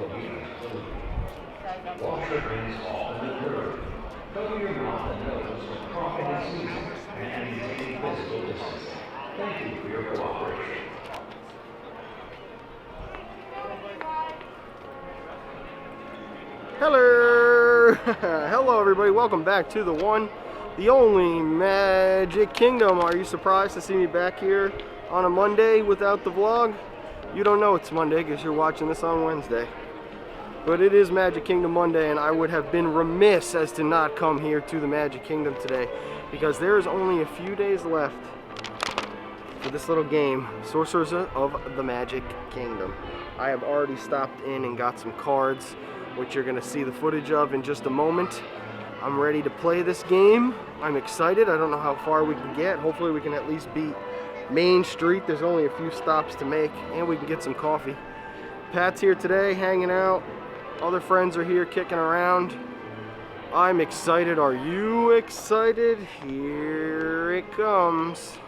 Wash your hands often and thoroughly. Cover your mouth and nose when coughing and sneezing, and maintain physical distancing. Thank you for your cooperation. Hello! Hello everybody, welcome back to the one, the only Magic Kingdom. Are you surprised to see me back here on a Monday without the vlog? You don't know it's Monday because you're watching this on Wednesday. But it is Magic Kingdom Monday, and I would have been remiss as to not come here to the Magic Kingdom today because there is only a few days left for this little game, Sorcerers of the Magic Kingdom. I have already stopped in and got some cards, which you're going to see the footage of in just a moment. I'm ready to play this game. I'm excited. I don't know how far we can get. Hopefully we can at least beat Main Street. There's only a few stops to make, and we can get some coffee. Pat's here today, hanging out. Other friends are here kicking around. I'm excited. Are you excited? Here it comes.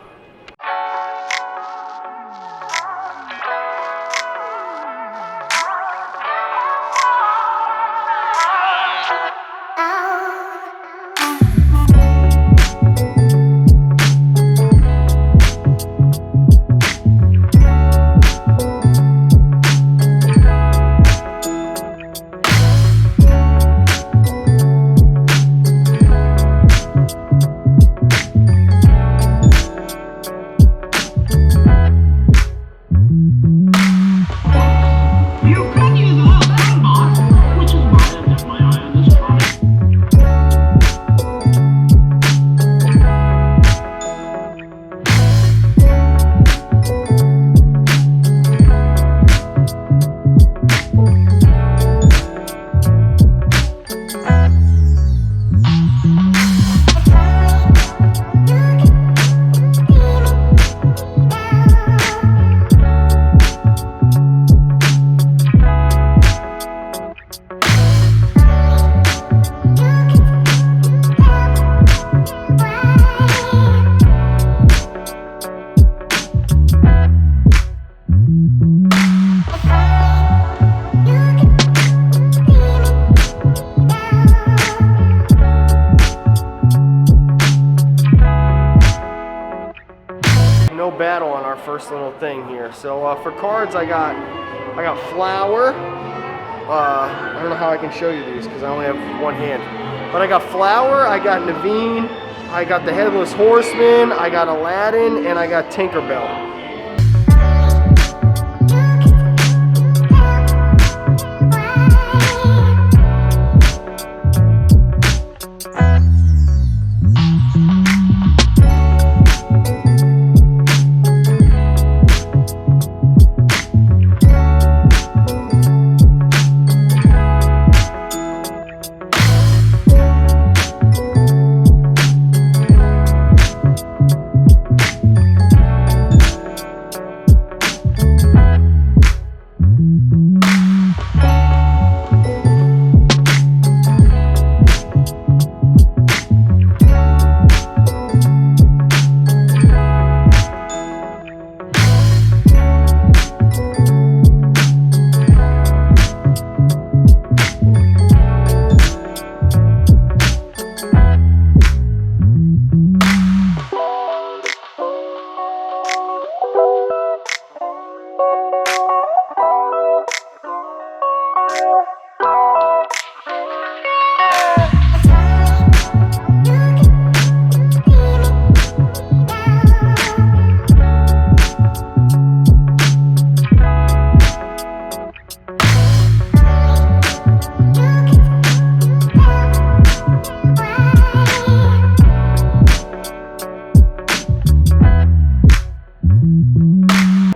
No battle on our first little thing here. So for cards, I got Flower. I don't know how I can show you these because I only have one hand. But I got Flower, I got Naveen, I got the Headless Horseman, I got Aladdin, and I got Tinkerbell.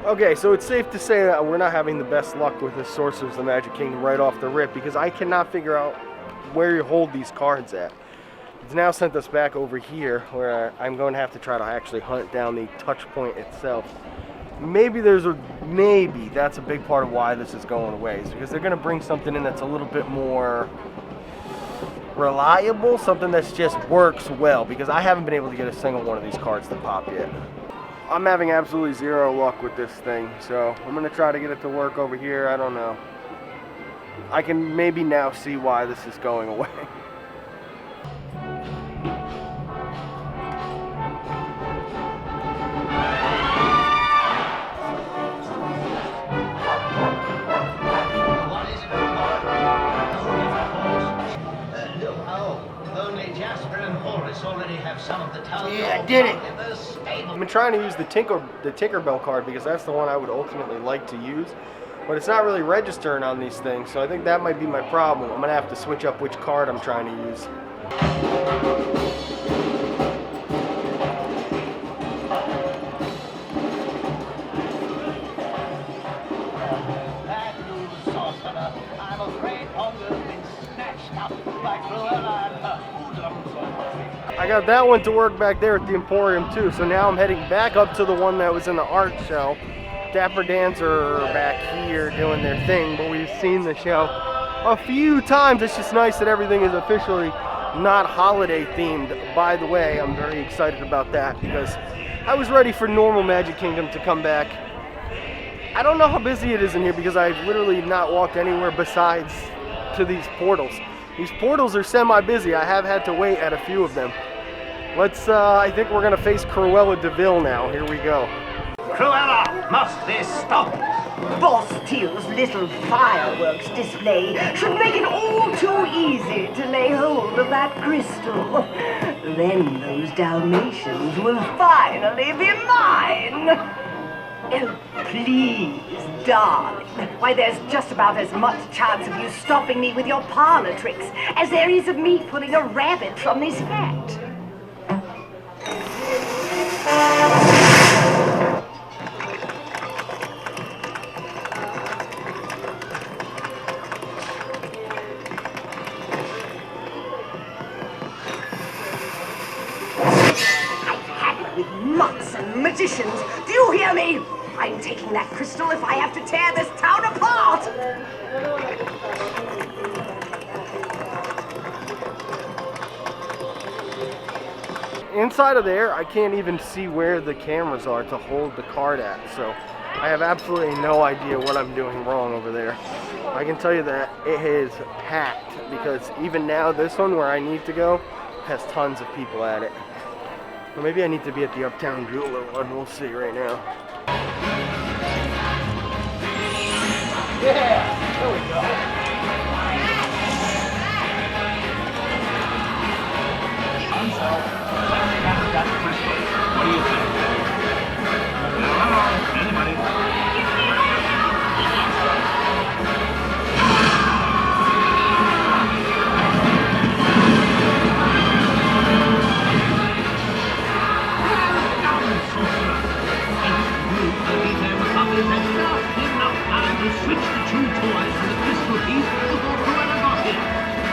Okay, so it's safe to say that we're not having the best luck with this Sorcerers of the Magic Kingdom right off the rip because I cannot figure out where you hold these cards at. It's now sent us back over here where I'm going to have to try to actually hunt down the touch point itself. Maybe that's a big part of why this is going away, is because they're going to bring something in that's a little bit more reliable, something that just works well, because I haven't been able to get a single one of these cards to pop yet. I'm having absolutely zero luck with this thing, so I'm going to try to get it to work over here. I don't know. I can maybe now see why this is going away. Yeah, I did it. I've been trying to use the Tinkerbell card because that's the one I would ultimately like to use, but it's not really registering on these things, so I think that might be my problem. I'm gonna have to switch up which card I'm trying to use. Sorcerer, I'm afraid Pongo's been snatched up by Cruella and her hoodlums. I got that one to work back there at the Emporium too, so now I'm heading back up to the one that was in the art show. Dapper Dancer are back here doing their thing, but we've seen the show a few times. It's just nice that everything is officially not holiday themed. By the way, I'm very excited about that because I was ready for normal Magic Kingdom to come back. I don't know how busy it is in here because I've literally not walked anywhere besides to these portals. These portals are semi-busy. I have had to wait at a few of them. Let's, I think we're gonna face Cruella de Vil now. Here we go. Cruella, must this stop? Boss Till's little fireworks display should make it all too easy to lay hold of that crystal. Then those Dalmatians will finally be mine. Oh, please, darling. Why, there's just about as much chance of you stopping me with your parlor tricks as there is of me pulling a rabbit from this hat. With monks and magicians. Do you hear me? I'm taking that crystal if I have to tear this town apart! Inside of there, I can't even see where the cameras are to hold the card at, so I have absolutely no idea what I'm doing wrong over there. I can tell you that it is packed because even now, this one where I need to go has tons of people at it. Or maybe I need to be at the Uptown Jeweler one. We'll see right now. Yeah, there we go. What do you think? Hello, anybody? Switch the two toys from the crystal piece before Cruella got here.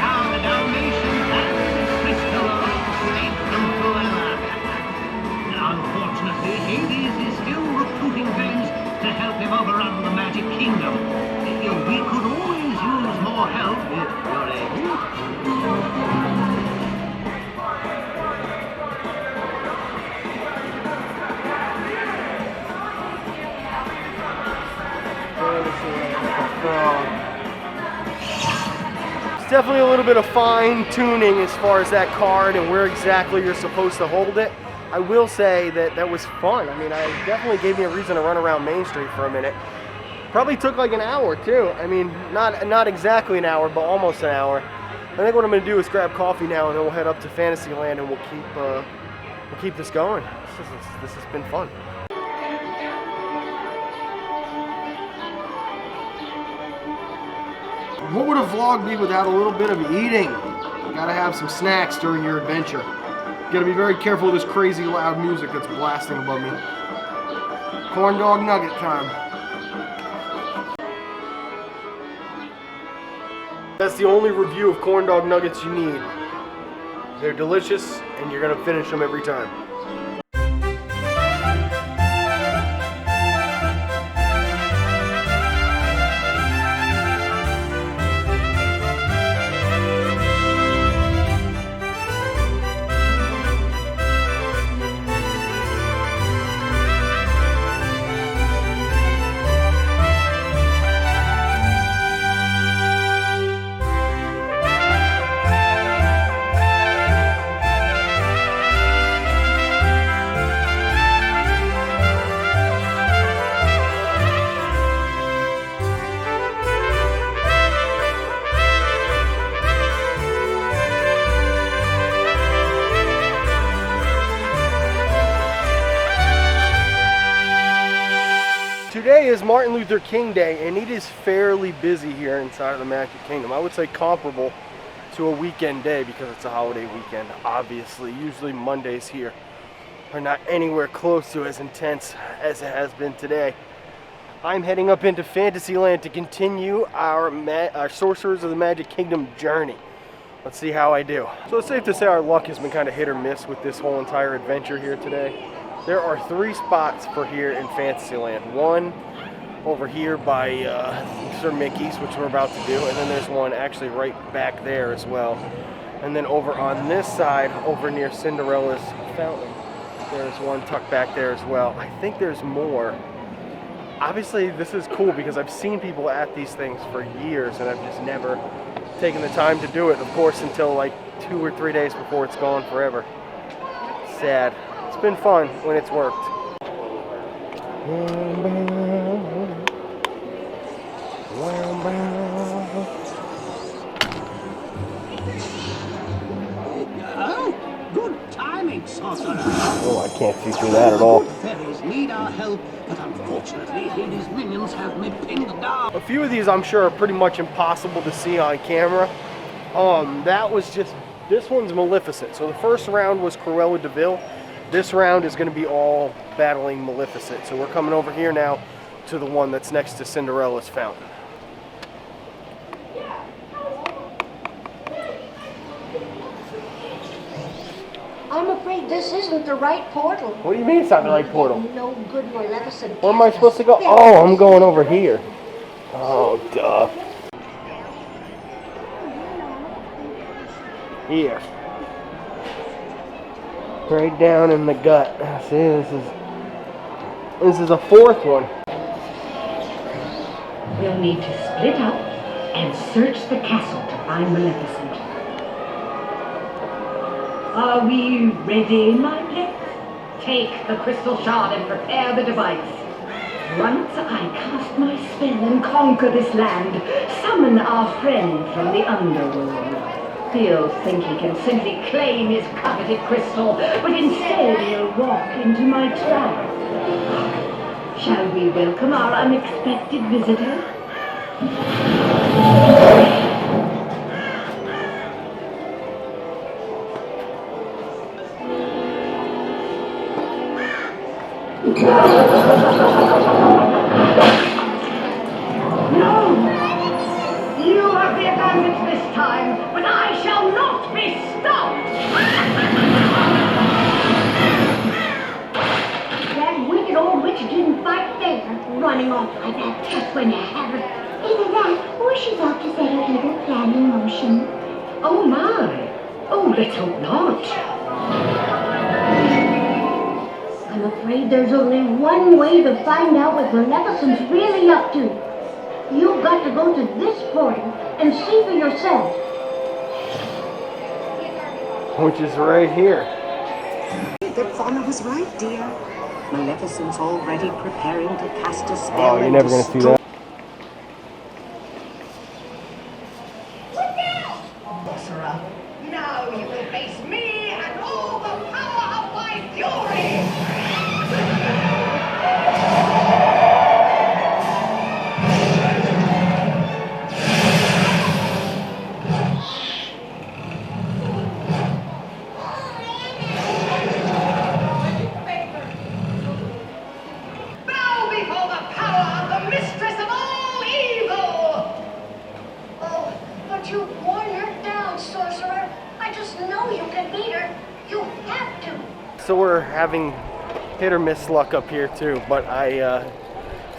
Now the Dalmatians and the crystal are all safe from Cruella. Unfortunately, Hades is still recruiting friends to help him overrun the Magic Kingdom. We could always use more help if you're able. It's definitely a little bit of fine tuning as far as that card and where exactly you're supposed to hold it. I will say that that was fun. I mean, it definitely gave me a reason to run around Main Street for a minute. Probably took like an hour too. I mean, not exactly an hour, but almost an hour. I think what I'm gonna do is grab coffee now, and then we'll head up to Fantasyland, and we'll keep this going. This has been fun. What would a vlog be without a little bit of eating? You gotta have some snacks during your adventure. You gotta be very careful of this crazy loud music that's blasting above me. Corn dog nugget time. That's the only review of corn dog nuggets you need. They're delicious, and you're gonna finish them every time. is Martin Luther King Day, and it is fairly busy here inside of the Magic Kingdom. I would say comparable to a weekend day because it's a holiday weekend, obviously. Usually Mondays here are not anywhere close to as intense as it has been today. I'm heading up into Fantasyland to continue our Sorcerers of the Magic Kingdom journey. Let's see how I do. So it's safe to say our luck has been kind of hit or miss with this whole entire adventure here today. There are 3 spots for here in Fantasyland. One over here by Sir Mickey's, which we're about to do, and then there's one actually right back there as well. And then over on this side, over near Cinderella's fountain, there's one tucked back there as well. I think there's more. Obviously, this is cool because I've seen people at these things for years, and I've just never taken the time to do it, of course, until like 2 or 3 days before it's gone forever. Sad. It's been fun when it's worked. Oh, good timing, Sorcerer. Oh, I can't see through that at all. The fairies need our help, but unfortunately, Hades' minions have me pinned down. A few of these I'm sure are pretty much impossible to see on camera. This one's Maleficent. So the first round was Cruella de Vil. This round is going to be all battling Maleficent. So we're coming over here now to the one that's next to Cinderella's fountain. I'm afraid this isn't the right portal. What do you mean it's not the right portal? No good Maleficent. Where am I supposed to go? Oh, I'm going over here. Oh, duh. Here. Right down in the gut. See, this is a 4th one. We'll need to split up and search the castle to find Maleficent. Are we ready, my pets? Take the crystal shard and prepare the device. Once I cast my spell and conquer this land, summon our friend from the underworld. He'll think he can simply claim his coveted crystal, but instead he'll walk into my trap. Shall we welcome our unexpected visitor? No! You have the advantage this time, but I shall not be stopped! That wicked old witch didn't fight fair, running off like that just when you have her. Either that, or she's off to set her evil plan in motion. Oh my! Oh, let's hope not! I'm afraid there's only one way to find out what Maleficent's really up to. You've got to go to this portal and see for yourself. Which is right here. Their father was right, dear. Maleficent's already preparing to cast a spell. Oh, you're never going to see that. Sorcerer, now you will face me and all the power of my fury! Bow before the power of the mistress of all evil! Oh, but you've worn her down, Sorcerer. I just know you can beat her. You have to. So we're having hit or miss luck up here too, but I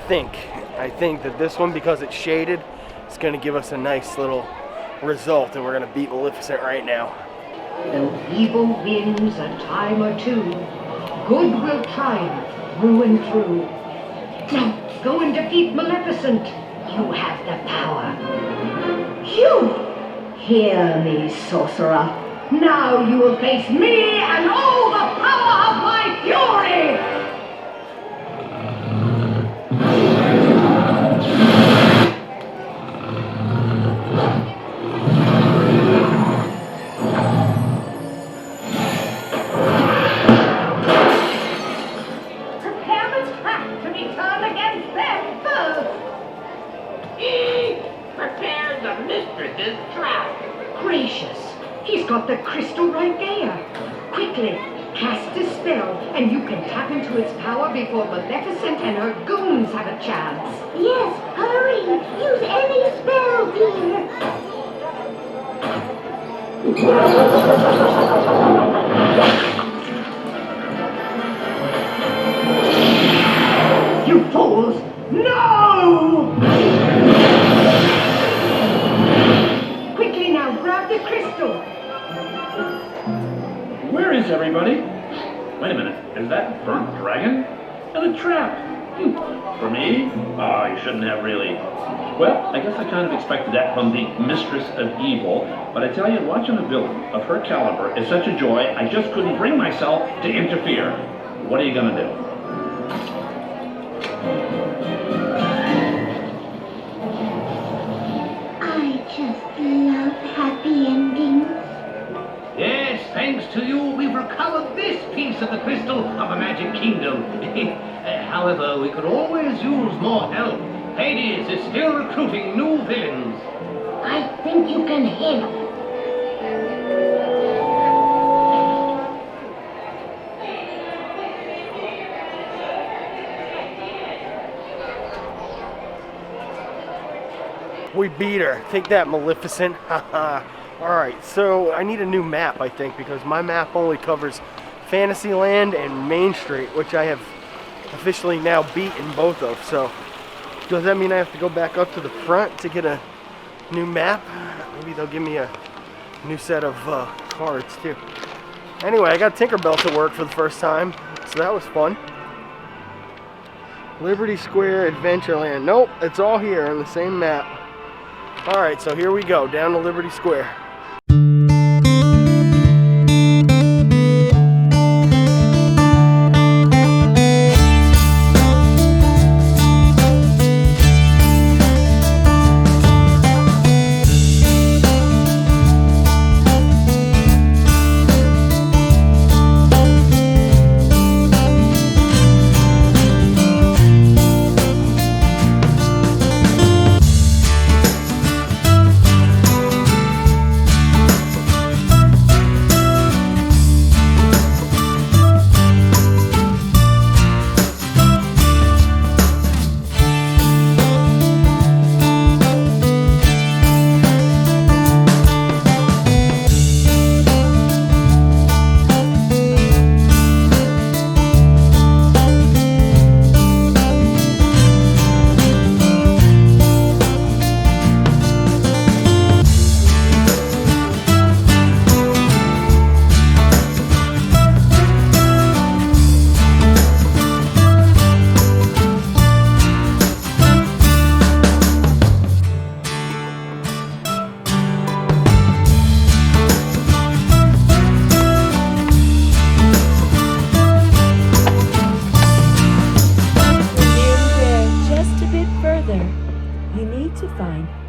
think that this one, because it's shaded, is going to give us a nice little result, and we're going to beat Maleficent right now. Though evil wins a time or two, good will triumph through and through. Now, go and defeat Maleficent. You have the power. You! Hear me, Sorcerer. Now you will face me and all the power of my fury! Prepare the trap to be turned against them! mistress's trap. Gracious, he's got the crystal right there. Quickly, cast a spell, and you can tap into its power before Maleficent and her goons have a chance. Yes, hurry! Use any spell, dear! You fools! No! Quickly now, grab the crystal. Where is everybody? Wait a minute, is that burnt dragon? And a trap? For me? Oh, you shouldn't have really. Well, I guess I kind of expected that from the Mistress of Evil, but I tell you, watching a villain of her caliber is such a joy, I just couldn't bring myself to interfere. What are you gonna do? I just love happy endings. Yes, thanks to you, we've recovered this piece of the crystal of the Magic Kingdom. However, we could always use more help. Hades is still recruiting new villains. I think you can handle it. We beat her. Take that, Maleficent. Haha. Alright, so I need a new map, I think, because my map only covers Fantasyland and Main Street, which I have officially now beaten both of. So, does that mean I have to go back up to the front to get a new map? Maybe they'll give me a new set of cards, too. Anyway, I got Tinkerbell to work for the first time, so that was fun. Liberty Square, Adventureland. Nope, it's all here on the same map. Alright, so here we go, down to Liberty Square.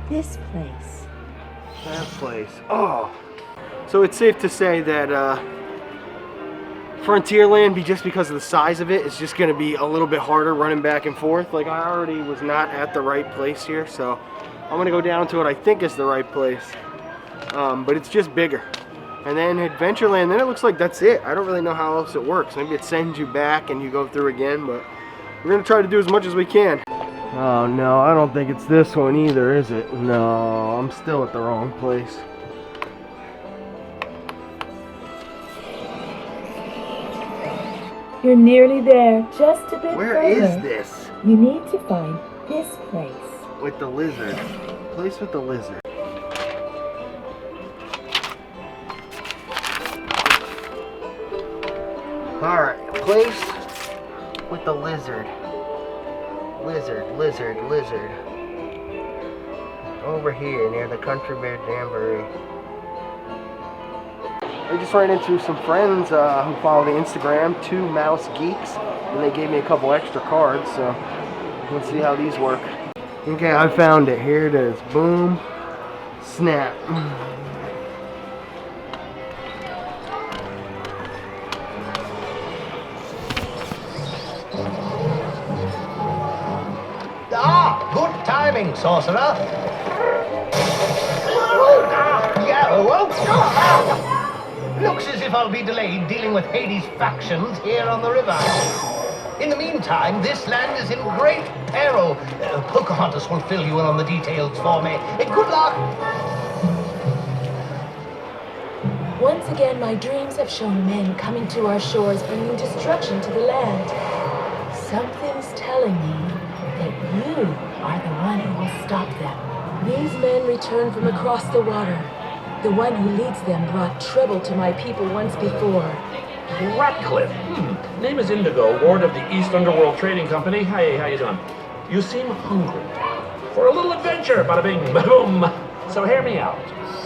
this place. That place. Oh. So it's safe to say that Frontierland, just because of the size of it, it's just going to be a little bit harder running back and forth. Like, I already was not at the right place here, so I'm going to go down to what I think is the right place. But it's just bigger. And then Adventureland, then it looks like that's it. I don't really know how else it works. Maybe it sends you back and you go through again, but we're going to try to do as much as we can. Oh no, I don't think it's this one either, is it? No, I'm still at the wrong place. You're nearly there, just a bit Where further. is this? You need to find this place. With the lizard. Place with the lizard. Alright, place with the lizard. Lizard, lizard, lizard. Over here near the Country Bear Jamboree. I just ran into some friends who follow the Instagram, 2 Mouse Geeks, and they gave me a couple extra cards, so let's see how these work. Okay, I found it. Here it is. Boom. Snap. Ah, good timing, Sorcerer. Looks as if I'll be delayed dealing with Hades' factions here on the river. In the meantime, this land is in great peril. Pocahontas will fill you in on the details for me. Good luck! Once again, my dreams have shown men coming to our shores, bringing destruction to the land. Something's telling me that you are the one who will stop them. These men return from across the water. The one who leads them brought trouble to my people once before. Ratcliffe. Name is Indigo, ward of the East Underworld Trading Company. Hey, how you doing? You seem hungry. For a little adventure, bada bing, bada boom. So hear me out.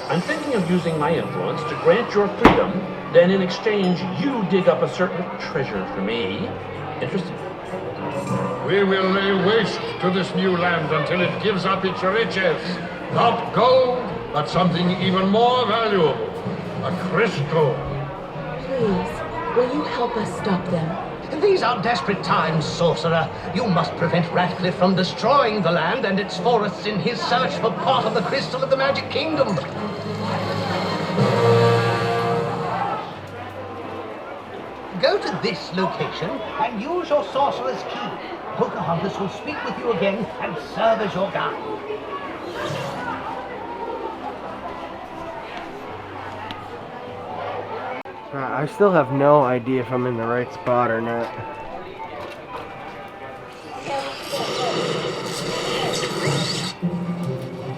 I'm thinking of using my influence to grant your freedom, then in exchange, you dig up a certain treasure for me. Interested? We will lay waste to this new land until it gives up its riches. Not gold, but something even more valuable. A crystal. Please, will you help us stop them? These are desperate times, Sorcerer. You must prevent Ratcliffe from destroying the land and its forests in his search for part of the crystal of the Magic Kingdom. Go to this location and use your Sorcerer's key. Pocahontas will speak with you again and serve as your guide. I still have no idea if I'm in the right spot or not.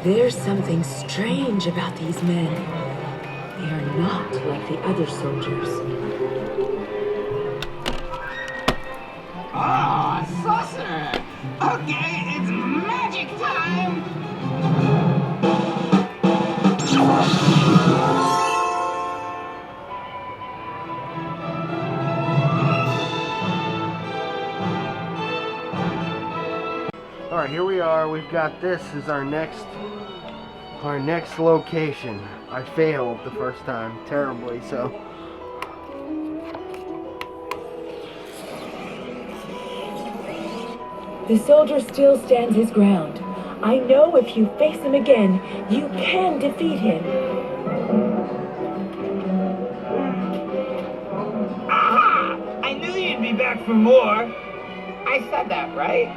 There's something strange about these men. They are not like the other soldiers. Oh, Sorcerer! Okay, it's magic time! Alright, here we are. We've got this as our next location. I failed the first time, terribly so. The soldier still stands his ground. I know if you face him again, you can defeat him. Aha! I knew you'd be back for more. I said that, right?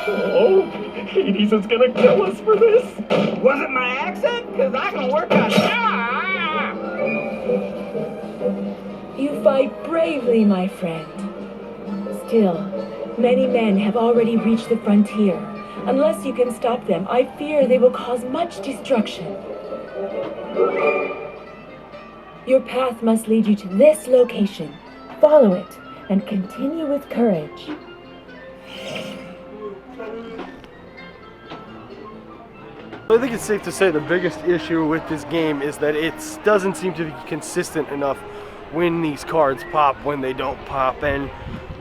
Oh, Hades is gonna kill us for this. Was it my accent? Because I can work on it. You fight bravely, my friend. Still, many men have already reached the frontier. Unless you can stop them, I fear they will cause much destruction. Your path must lead you to this location. Follow it and continue with courage. I think it's safe to say the biggest issue with this game is that it doesn't seem to be consistent enough when these cards pop, when they don't pop, and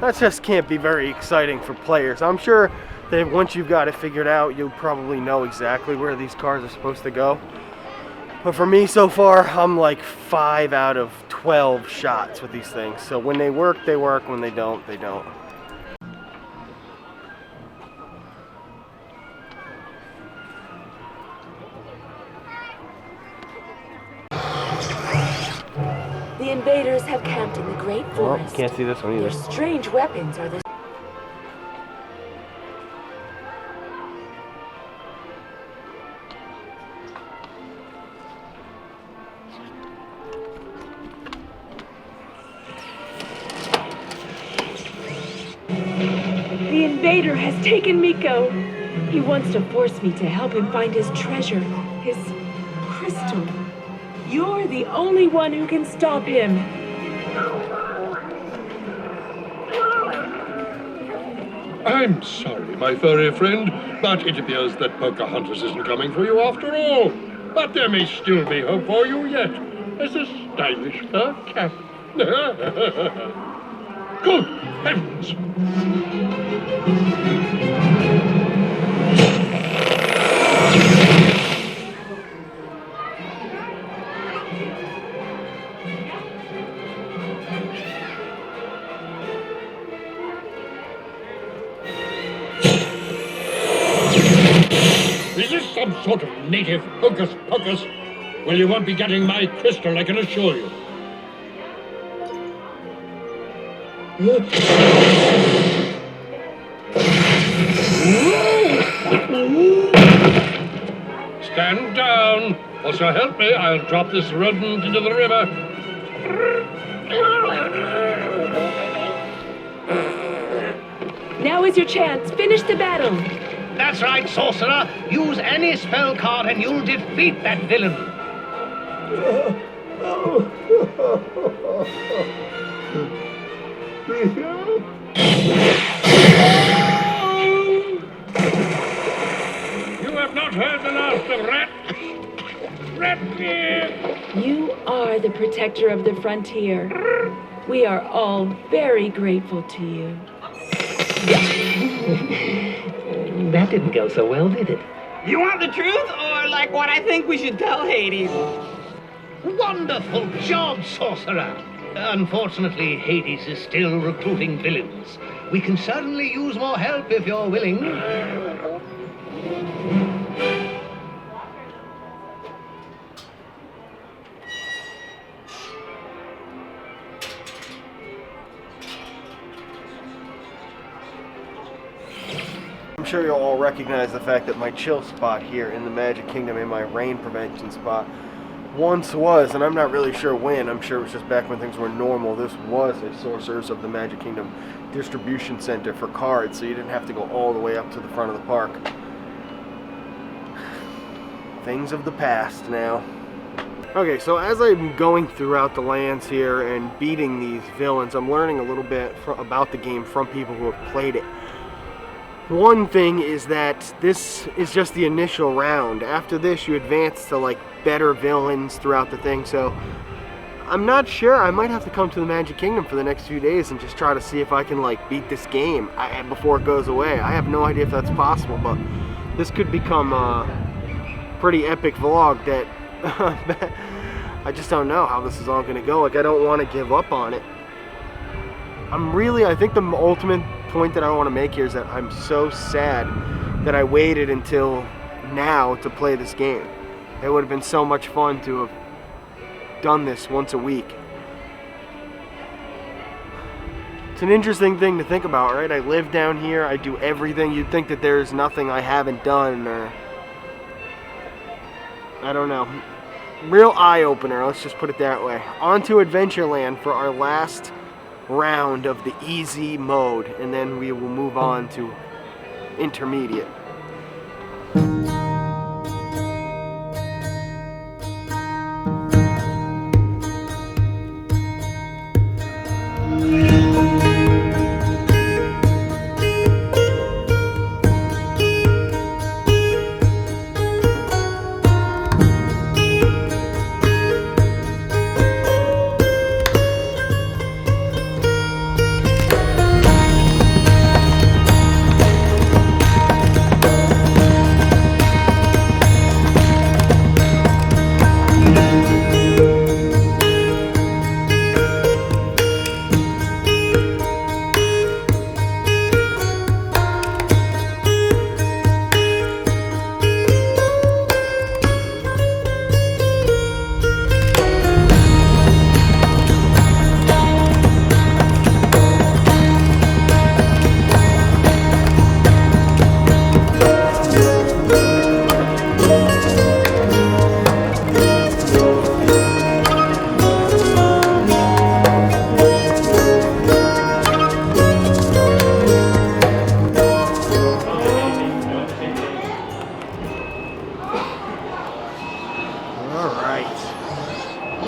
that just can't be very exciting for players. I'm sure that once you've got it figured out, you'll probably know exactly where these cards are supposed to go. But for me so far, I'm like 5 out of 12 shots with these things. So when they work, they work. When they don't, they don't. The invaders have camped in the Great Forest. Oh, can't see this one either. Their strange weapons are the... The invader has taken Miko. He wants to force me to help him find his treasure, his crystal. You're the only one who can stop him. I'm sorry, my furry friend, but it appears that Pocahontas isn't coming for you after all. But there may still be hope for you yet, as a stylish fur cap. Good heavens! Is this some sort of native hocus pocus? Well, you won't be getting my crystal, I can assure you. Stand down, or so help me, I'll drop this rodent into the river. Now is your chance. Finish the battle. That's right, Sorcerer. Use any spell card and you'll defeat that villain. You have not heard the last of Rat. Ratbeard! You are the protector of the frontier. We are all very grateful to you. That didn't go so well, did it? You want the truth, or like what I think we should tell Hades? Wonderful job, Sorcerer. Unfortunately, Hades is still recruiting villains. We can certainly use more help if you're willing. I'm sure you'll all recognize the fact that my chill spot here in the Magic Kingdom and my rain prevention spot once was, and I'm not really sure when, I'm sure it was just back when things were normal, this was a Sorcerers of the Magic Kingdom distribution center for cards, so you didn't have to go all the way up to the front of the park. Things of the past now. Okay, so as I'm going throughout the lands here and beating these villains, I'm learning a little bit about the game from people who have played it. One thing is that this is just the initial round. After this, you advance to like better villains throughout the thing, so I'm not sure. I might have to come to the Magic Kingdom for the next few days and just try to see if I can like beat this game before it goes away. I have no idea if that's possible, but this could become a pretty epic vlog that I just don't know how this is all going to go. Like, I don't want to give up on it. I think the ultimate point that I want to make here is that I'm so sad that I waited until now to play this game. It would have been so much fun to have done this once a week. It's an interesting thing to think about, right? I live down here, I do everything. You'd think that there's nothing I haven't done, or I don't know. Real eye-opener, let's just put it that way. On to Adventureland for our last round of the easy mode, and then we will move on to intermediate.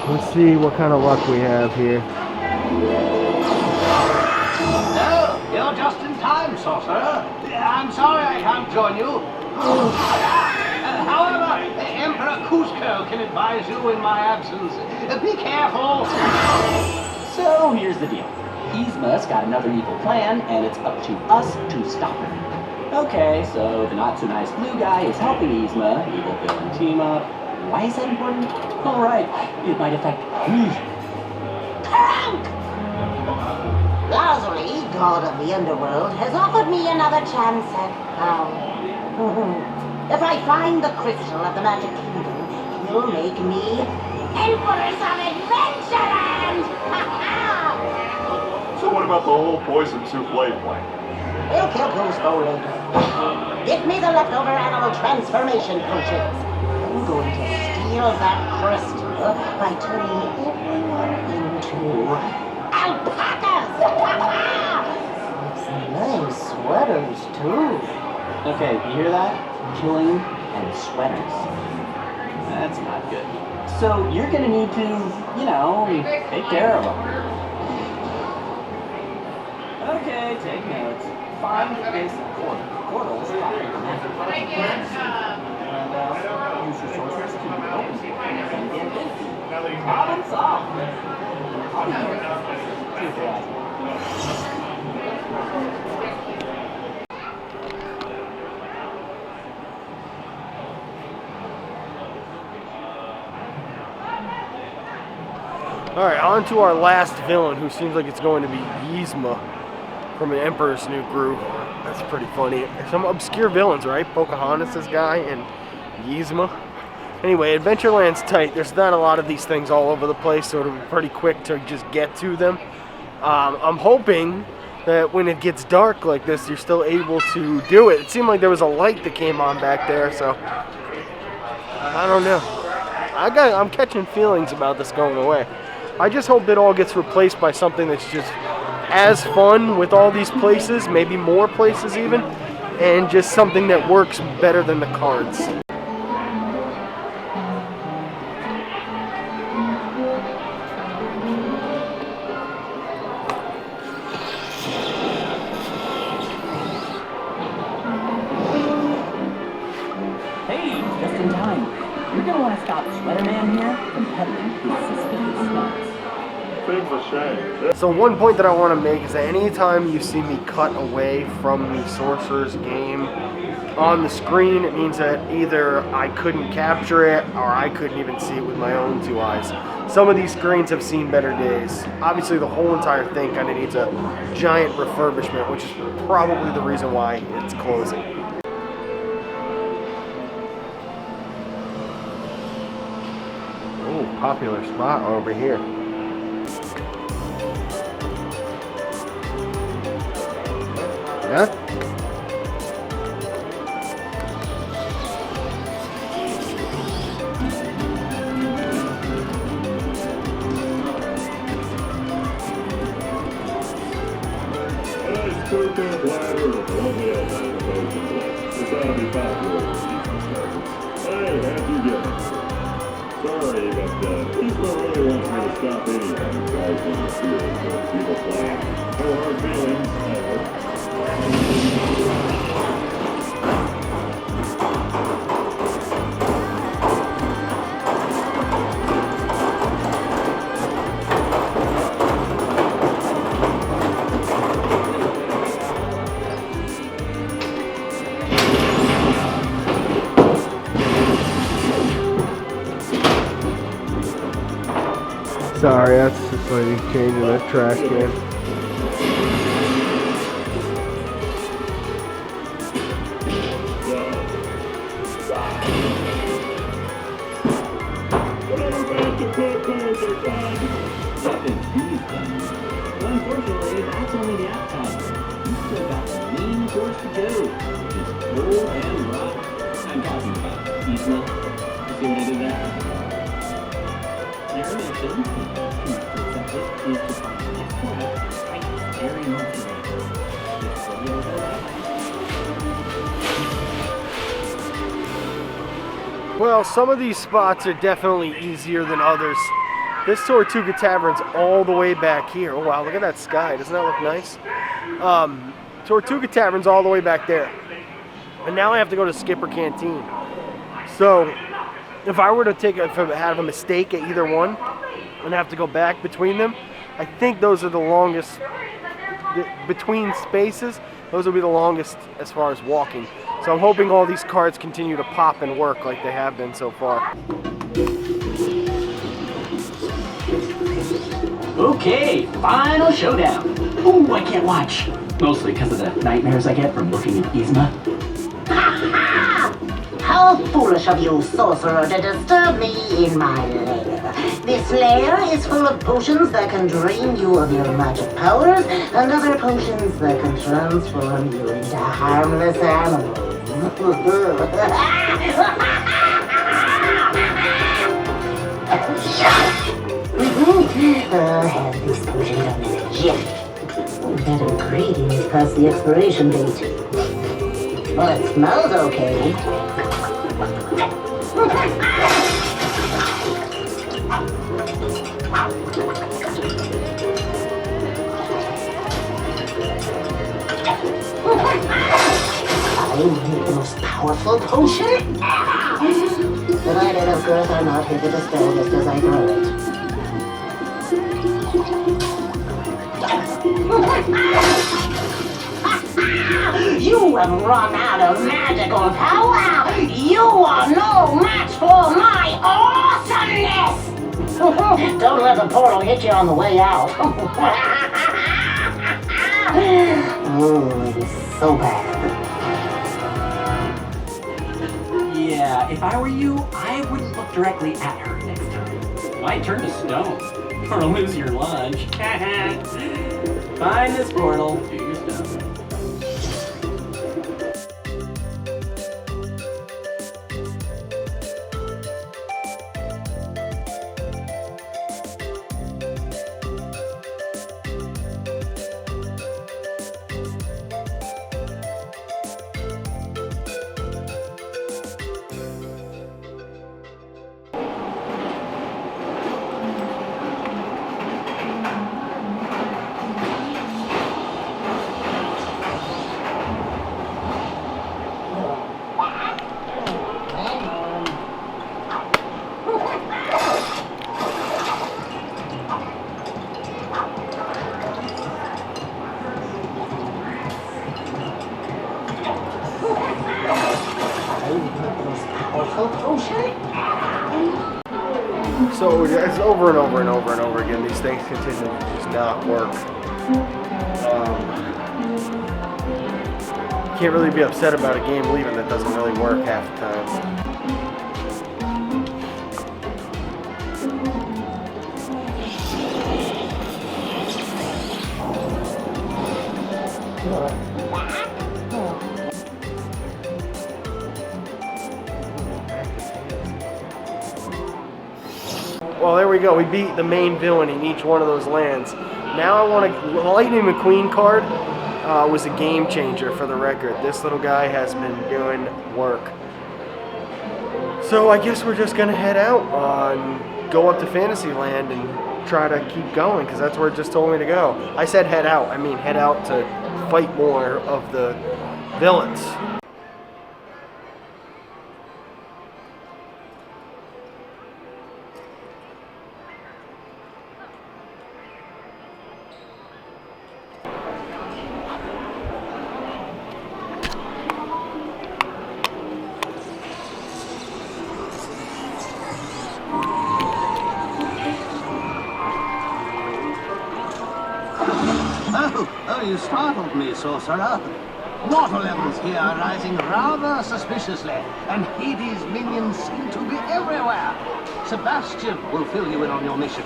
Let's see what kind of luck we have here. Oh, you're just in time, Sorcerer. I'm sorry I can't join you. However, Emperor Cusco can advise you in my absence. Be careful. So here's the deal. Yzma's got another evil plan, and it's up to us to stop him. Okay, so the not-so-nice blue guy is helping Yzma, evil villain team up. Why is that important? All right, it might affect me. Lazuli, god of the underworld, has offered me another chance at power. If I find the crystal of the Magic Kingdom, you'll make me Empress of Adventureland! So what about the whole poison souffle plan? We'll kill Goose later. Give me the leftover animal transformation potions. I'm going to steal that crystal by turning everyone into alpacas! Some nice sweaters, too. Okay, you hear that? Killing and sweaters. That's not good. So you're gonna need to, you know, take care of them. Okay, take notes. Find this portals and use your sorcerers to open and get in. Problem solved. Alright, on to our last villain, who seems like it's going to be Yzma from an Emperor's New Groove. That's pretty funny. Some obscure villains, right? Pocahontas' guy and Yzma. Anyway, Adventureland's tight. There's not a lot of these things all over the place, so it'll be pretty quick to just get to them. I'm hoping that when it gets dark like this, you're still able to do it. It seemed like there was a light that came on back there, so I don't know. I'm catching feelings about this going away. I just hope it all gets replaced by something that's just as fun with all these places, maybe more places even, and just something that works better than the cards. Hey, just in time. You're gonna want to stop Sweater Man here from peddling his suspicious snacks. Thing's a shame. So one point that I want to make is that anytime you see me cut away from the Sorcerer's game on the screen, it means that either I couldn't capture it or I couldn't even see it with my own two eyes. Some of these screens have seen better days. Obviously the whole entire thing kind of needs a giant refurbishment, which is probably the reason why it's closing. Oh, popular spot over here. Yeah? Hey, how'd you get it? Sorry, but people really want me to stop anything guys in the field for people flying. No hard feelings. Sorry, that's just like changing that trash can. Unfortunately, that's only the appetizer. You've still got the main course to go, which is roll and rock. I'm talking about Yzma. See what I did there? Narration is to find the next one right very motivating. This video Well, some of these spots are definitely easier than others. This Tortuga Tavern's all the way back here. Oh wow, look at that sky. Doesn't that look nice? Tortuga Tavern's all the way back there. And now I have to go to Skipper Canteen. So, if I were to have a mistake at either one and have to go back between them, I think those are the longest, between spaces, those will be the longest as far as walking. So I'm hoping all these cards continue to pop and work like they have been so far. Okay, final showdown. Ooh, I can't watch. Mostly because of the nightmares I get from looking at Yzma. Ha ha! How foolish of you, sorcerer, to disturb me in my lair. This lair is full of potions that can drain you of your magic powers, and other potions that can transform you into harmless animals. I'll have this potion done in a jiff. That ingredient's past the expiration date. Well, it smells okay. I made the most powerful potion ever! Divided of girth are not here to dispel just as I grow it. You have run out of magical power! You are no match for my awesomeness! Don't let the portal hit you on the way out. Oh, it is so bad. Yeah, if I were you, I wouldn't look directly at her next time. Might turn to stone. Or lose your lunch. Find this portal, do your stuff. So it's over and over and over and over again. These things continue to just not work. Can't really be upset about a game leaving that doesn't really work half the time. Well, there we go. We beat the main villain in each one of those lands. Now I want to... Lightning McQueen card was a game changer for the record. This little guy has been doing work. So I guess we're just going to head out and go up to Fantasyland and try to keep going, because that's where it just told me to go. I said head out. I mean head out to fight more of the villains. Oh, you startled me, Sorcerer. Water levels here are rising rather suspiciously, and Hades' minions seem to be everywhere. Sebastian will fill you in on your mission.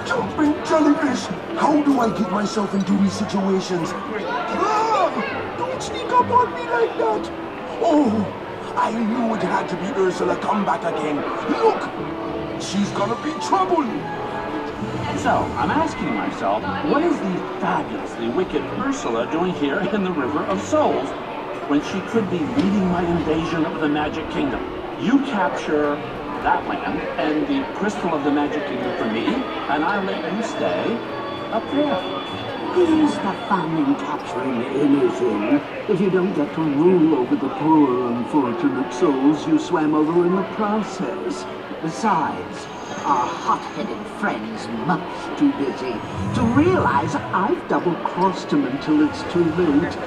Jumping jellyfish! How do I get myself into these situations? Ah! Don't sneak up on me like that! Oh, I knew it had to be Ursula come back again. Look! She's gonna be trouble! So, I'm asking myself, what is the fabulously wicked Ursula doing here in the River of Souls, when she could be leading my invasion of the Magic Kingdom? You capture that land and the Crystal of the Magic Kingdom for me, and I'll let you stay up there. Where's the fun in capturing anything if you don't get to rule over the poor unfortunate souls you swam over in the process? Besides, our hot-headed friend's much too busy to realize I've double-crossed him until it's too late.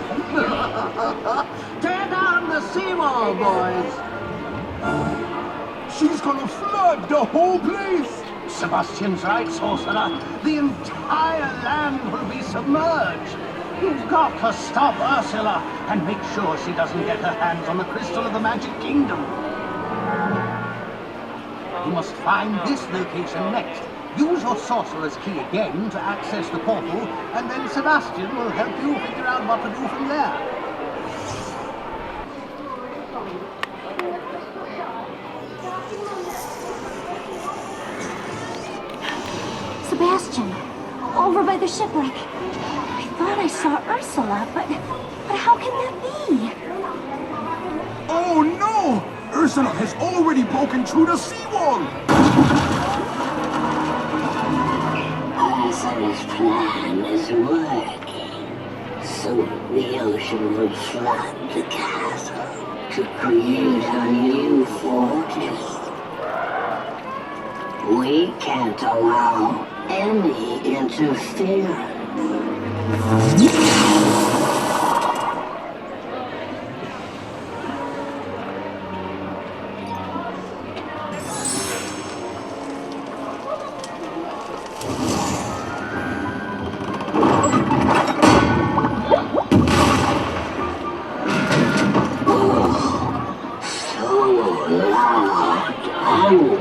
Tear down the seawall, boys! She's gonna flood the whole place! Sebastian's right, Sorcerer. The entire land will be submerged. You've got to stop Ursula and make sure she doesn't get her hands on the crystal of the Magic Kingdom. You must find this location next. Use your sorcerer's key again to access the portal, and then Sebastian will help you figure out what to do from there. Sebastian, over by the shipwreck. I thought I saw Ursula, but how can that be? Oh no! Ursula has already broken through the seawall! Sorcerer's plan is working. Soon the ocean will flood the castle to create a new fortress. We can't allow any interference.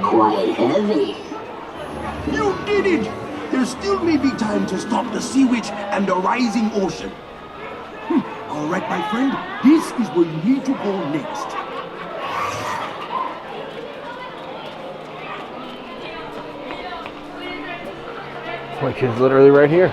Quite heavy. You did it! There still may be time to stop the sea witch and the rising ocean. All right, my friend, this is where you need to go next. My kid's literally right here.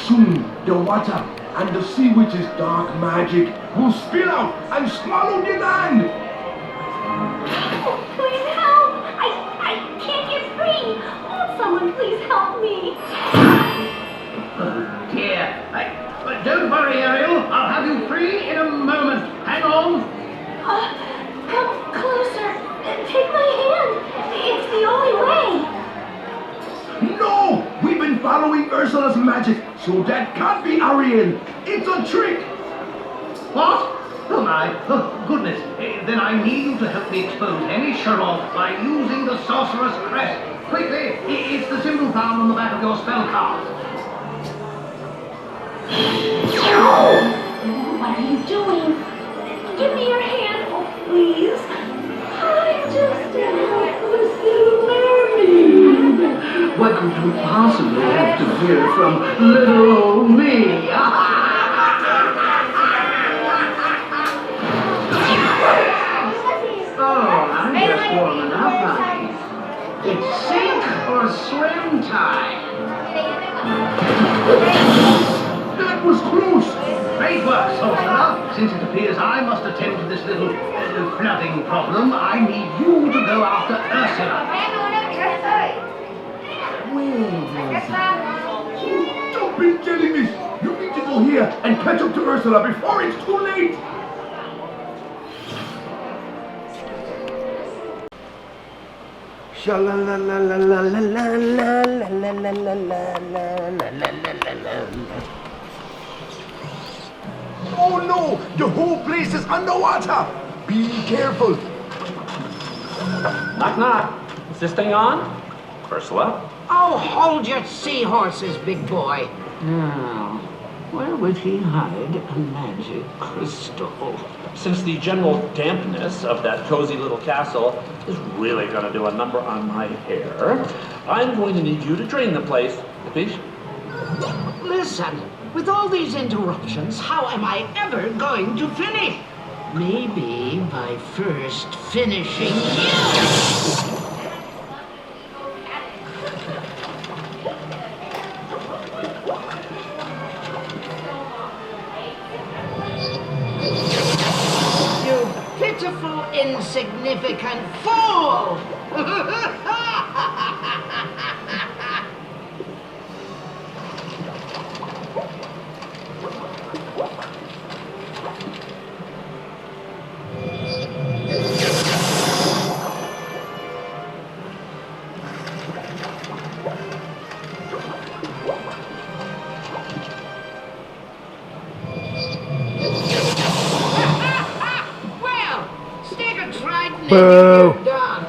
Soon, the water and the sea witch's dark magic will spill out and swallow the land. Please help! I can't get free! Oh, someone please help me! Oh dear. Don't worry, Ariel. I'll have you free in a moment. Hang on. Come closer. Take my hand. It's the only way. No! We've been following Ursula's magic, so that can't be Ariel. It's a trick! What? Oh my. Oh, goodness. Then I need you to help me expose any charade by using the Sorcerer's crest. Quickly. It's the symbol found on the back of your spell card. What are you doing? Give me your hand, oh please. I'm just a helpless little mermaid. What could you possibly have to fear from little old me? Oh, I'm just warming up, honey. It's sink or swim time. That was close! Great work, Sorcerer. Since it appears I must attend to this little flooding problem, I need you to go after Ursula. Don't be getting this! You need to go here and catch up to Ursula before it's too late! Oh no! The whole place is underwater! Be careful! Knock knock. Is this thing on? Ursula? Oh, hold your seahorses, big boy. Now, where would he hide a magic crystal? Since the general dampness of that cozy little castle is really going to do a number on my hair, I'm going to need you to drain the place, please. Listen, with all these interruptions, how am I ever going to finish? Maybe by first finishing you. Pitiful, insignificant fool! Boo! Done.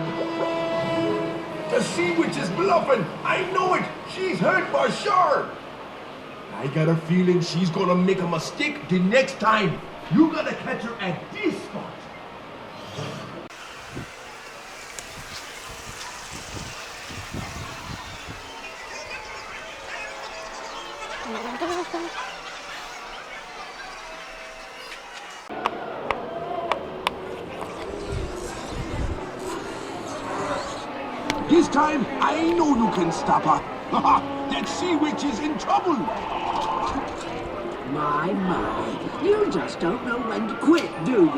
The sea witch is bluffing. I know it. She's hurt for sure. I got a feeling she's gonna make a mistake the next time. You gotta catch her at this spot. This time, I know you can stop her. That sea witch is in trouble. My, you just don't know when to quit, do you?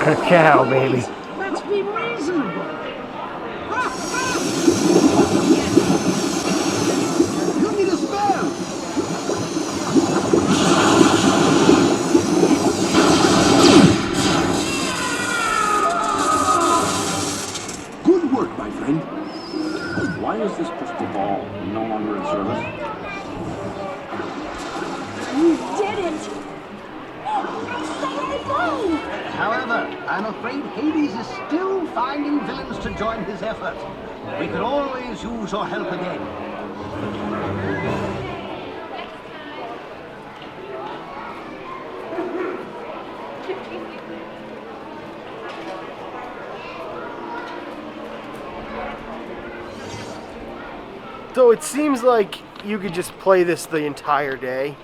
Cacao, baby. Let's be reasonable. You need a spell. Good work, my friend. Why is this crystal ball no longer in service? You did it! However, I'm afraid Hades is still finding villains to join his effort. We could always use your help again. So it seems like you could just play this the entire day.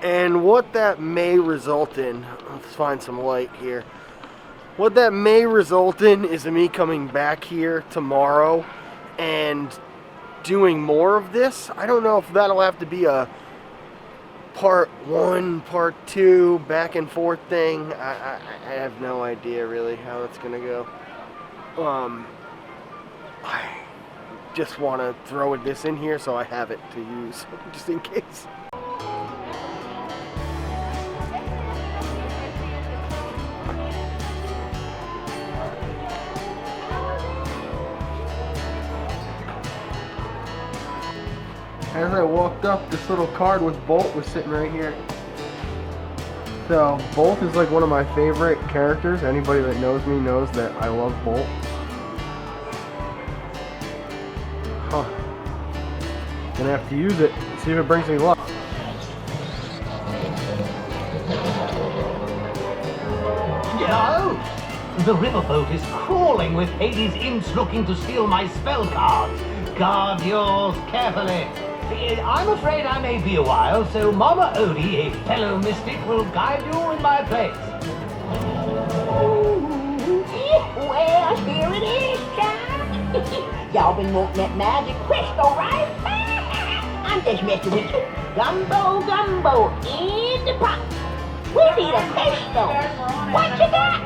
And what that may result in, let's find some light here. What that may result in is me coming back here tomorrow and doing more of this. I don't know if that'll have to be a part 1, part 2, back and forth thing. I have no idea really how it's gonna go. I just want to throw this in here so I have it to use, just in case. As I walked up, this little card with Bolt was sitting right here. So, Bolt is like one of my favorite characters. Anybody that knows me knows that I love Bolt. Huh. Gonna have to use it, see if it brings me luck. Oh! The riverboat is crawling with Hades imps looking to steal my spell cards. Guard yours carefully. I'm afraid I may be a while, so Mama Odie, a fellow mystic, will guide you in my place. Well, here it is, child. Y'all been wanting that magic crystal, right? I'm just messing with you. Gumbo, gumbo, in the pot. We need a crystal. What you got?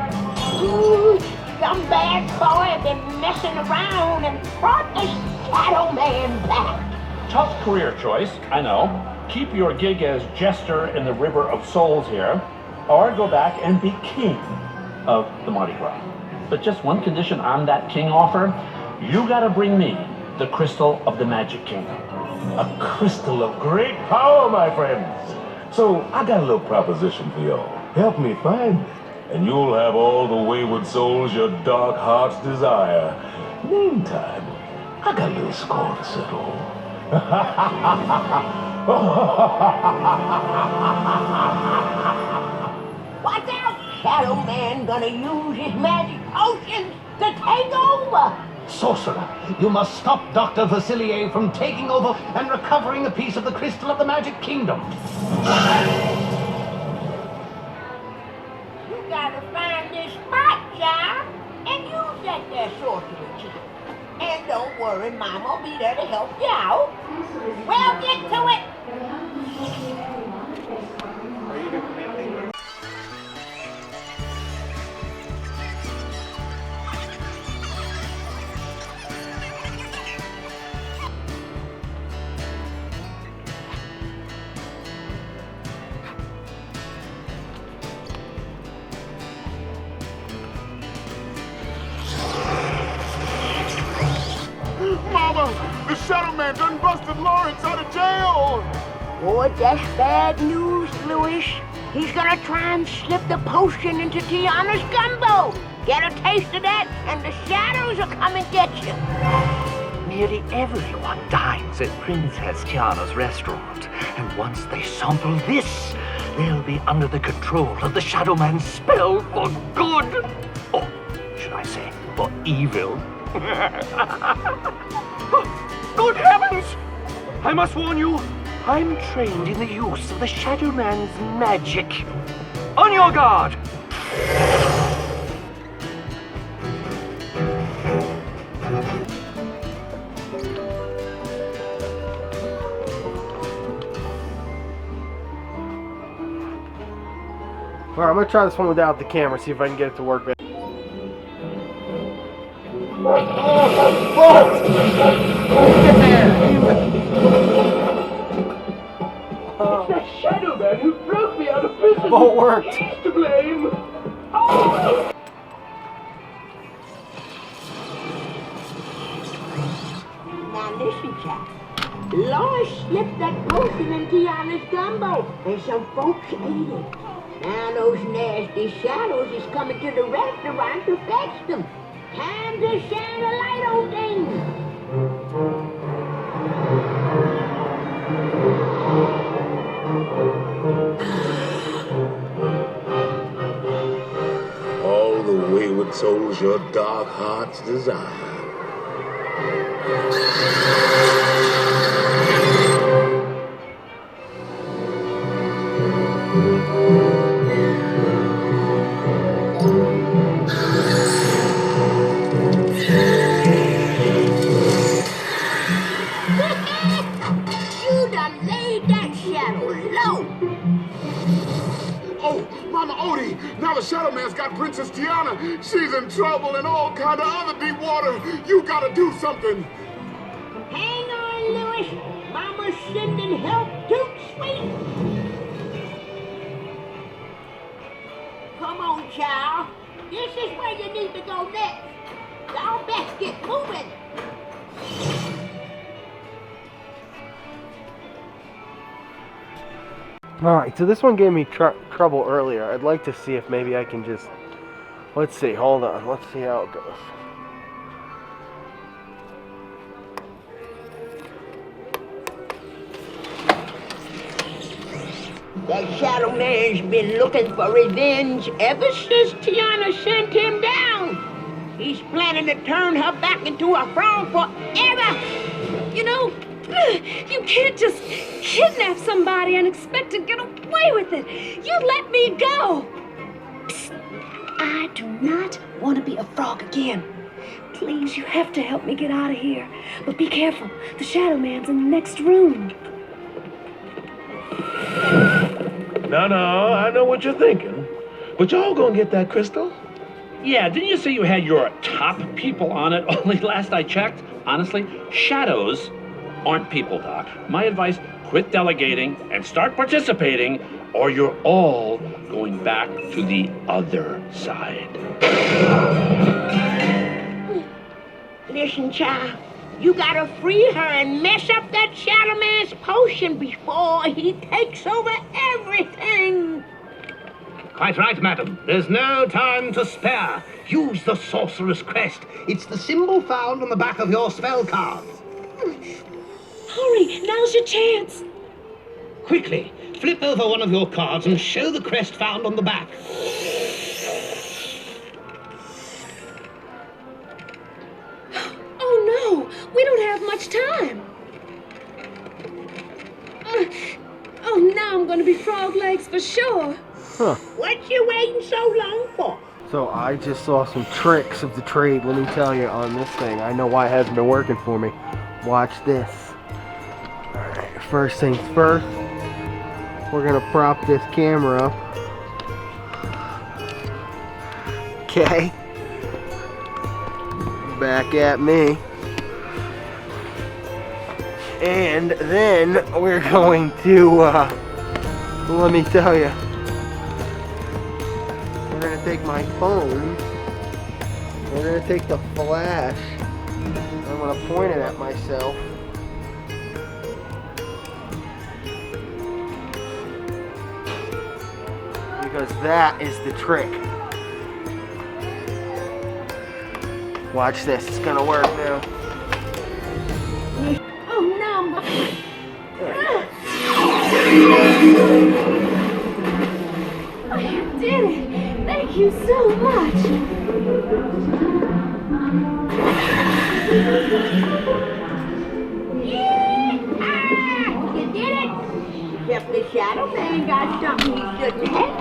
Ooh, some bad boy been messing around and brought the Shadow Man back. Tough career choice, I know. Keep your gig as jester in the River of Souls here, or go back and be king of the Mardi Gras. But just one condition on that king offer, you gotta bring me the crystal of the Magic Kingdom. A crystal of great power, my friends. So I got a little proposition for y'all. Help me find it, and you'll have all the wayward souls your dark hearts desire. Meantime, I got a little score to settle. Watch out! Shadow Man gonna use his magic potions to take over! Sorcerer, you must stop Dr. Vasilier from taking over and recovering a piece of the crystal of the Magic Kingdom. You gotta find this spot, child, and use that there sorcery key. And don't worry, Mama will be there to help you out. Well, get to it! Mama, Shadow Man done busted Lawrence out of jail! Boy, that's bad news, Louis. He's gonna try and slip the potion into Tiana's gumbo. Get a taste of that, and the shadows will come and get you. Nearly everyone dines at Princess Tiana's restaurant, and once they sample this, they'll be under the control of the Shadow Man's spell for good. Or should I say, for evil? Good heavens! I must warn you, I'm trained in the use of the Shadow Man's magic. On your guard! Alright, I'm gonna try this one without the camera, see if I can get it to work better. It's that Shadow Man who broke me out of prison! Bolt worked! He's to blame! Now listen, chap. Lois slipped that potion in Tiana's gumbo, and some folks ate it. Now those nasty shadows is coming to the restaurant to fetch them. Time to shine a light on things. All the wayward souls your dark hearts desire. You done laid that shadow low. Oh, Mama Odie, now the Shadow Man's got Princess Tiana. She's in trouble and all kind of other deep water. You gotta do something. Hang on, Louis. Mama's sending help too sweet. Come on, child. This is where you need to go next. Y'all best get moving. Alright, so this one gave me trouble earlier. I'd like to see if maybe I can just... Let's see, hold on. Let's see how it goes. That Shadow Man's been looking for revenge ever since Tiana sent him down. He's planning to turn her back into a frog forever. You know, you can't just kidnap somebody and expect to get away with it. You let me go. Psst. I do not want to be a frog again. Please, you have to help me get out of here. But be careful. The Shadow Man's in the next room. No, I know what you're thinking. But y'all gonna get that crystal? Yeah, didn't you say you had your top people on it? Only last I checked, honestly, shadows aren't people, Doc. My advice, quit delegating and start participating, or you're all going back to the other side. Listen, child. You gotta free her and mess up that Shadow Man's potion before he takes over everything. Quite right, madam. There's no time to spare. Use the Sorcerer's Crest. It's the symbol found on the back of your spell card. Hurry, now's your chance. Quickly, flip over one of your cards and show the crest found on the back. Oh no, we don't have much time. Oh, now I'm gonna be frog legs for sure. Huh. What you waiting so long for? So I just saw some tricks of the trade, let me tell you, on this thing. I know why it hasn't been working for me. Watch this. Alright, first things first. We're gonna prop this camera up. Okay. Back at me. And then we're going to, let me tell you. We're gonna take my phone. We're gonna take the flash. I'm gonna point it at myself. because that is the trick. Watch this, it's gonna work now. Oh no, You did it! Thank you so much! You did it! Except the Shadow Man got something he shouldn't have.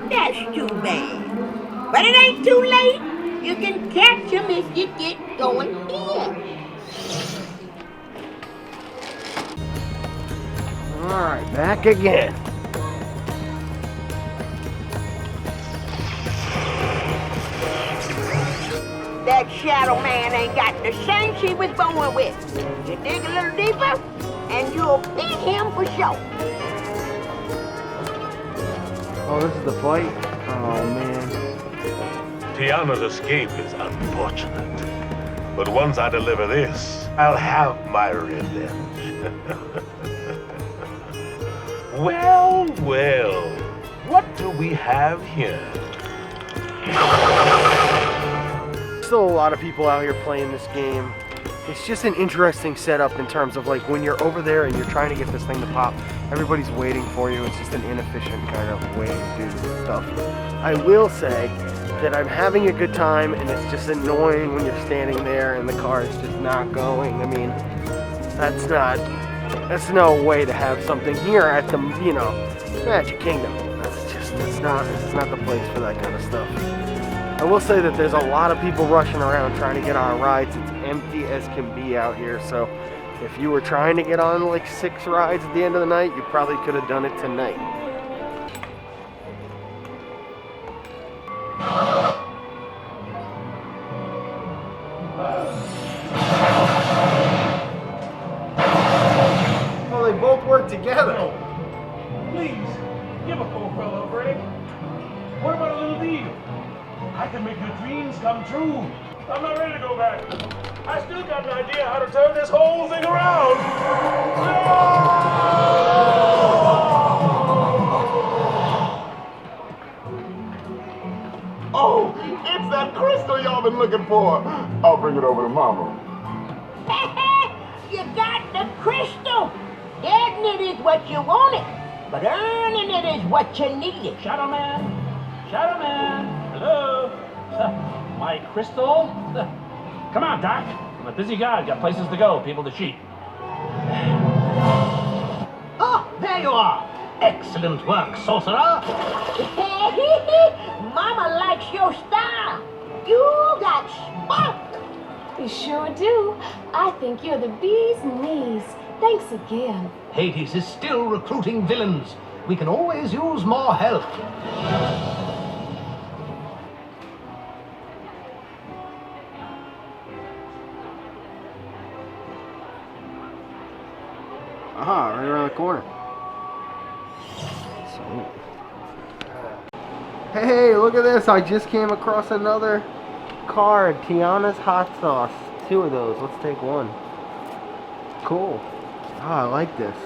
That's too bad. But it ain't too late. You can catch him if you get going here. Alright, back again. That Shadow Man ain't got the shanks he was born with. You dig a little deeper, and you'll beat him for sure. Oh, this is the fight? Oh, man. Tiana's escape is unfortunate. But once I deliver this, I'll have my revenge. Well, well. What do we have here? Still a lot of people out here playing this game. It's just an interesting setup in terms of like when you're over there and you're trying to get this thing to pop, everybody's waiting for you. It's just an inefficient kind of way to do this stuff. I will say that I'm having a good time, and it's just annoying when you're standing there and the car is just not going. I mean, that's no way to have something here at the, you know, Magic Kingdom. This is not the place for that kind of stuff. I will say that there's a lot of people rushing around trying to get on rides. It's empty as can be out here, so if you were trying to get on like 6 rides at the end of the night, you probably could have done it tonight. Oh, they both work together. Please, give a poor fellow a break. What about a little deal? I can make your dreams come true. I'm not ready to go back. I still got an idea how to turn this whole thing around. Oh, it's that crystal y'all been looking for. I'll bring it over to Mama. You got the crystal. Getting it is what you wanted, but earning it is what you needed. Shadow Man? Shadow Man? Hello? My crystal? Come on, Doc. I'm a busy guy. I've got places to go, people to cheat. Oh, there you are. Excellent work, Sorcerer. Mama likes your style. You got spunk. You sure do. I think you're the bee's knees. Thanks again. Hades is still recruiting villains. We can always use more help. Aha, right around the corner. Hey, look at this. I just came across another card. Tiana's hot sauce. 2 of those. Let's take one. Cool. Ah, I like this.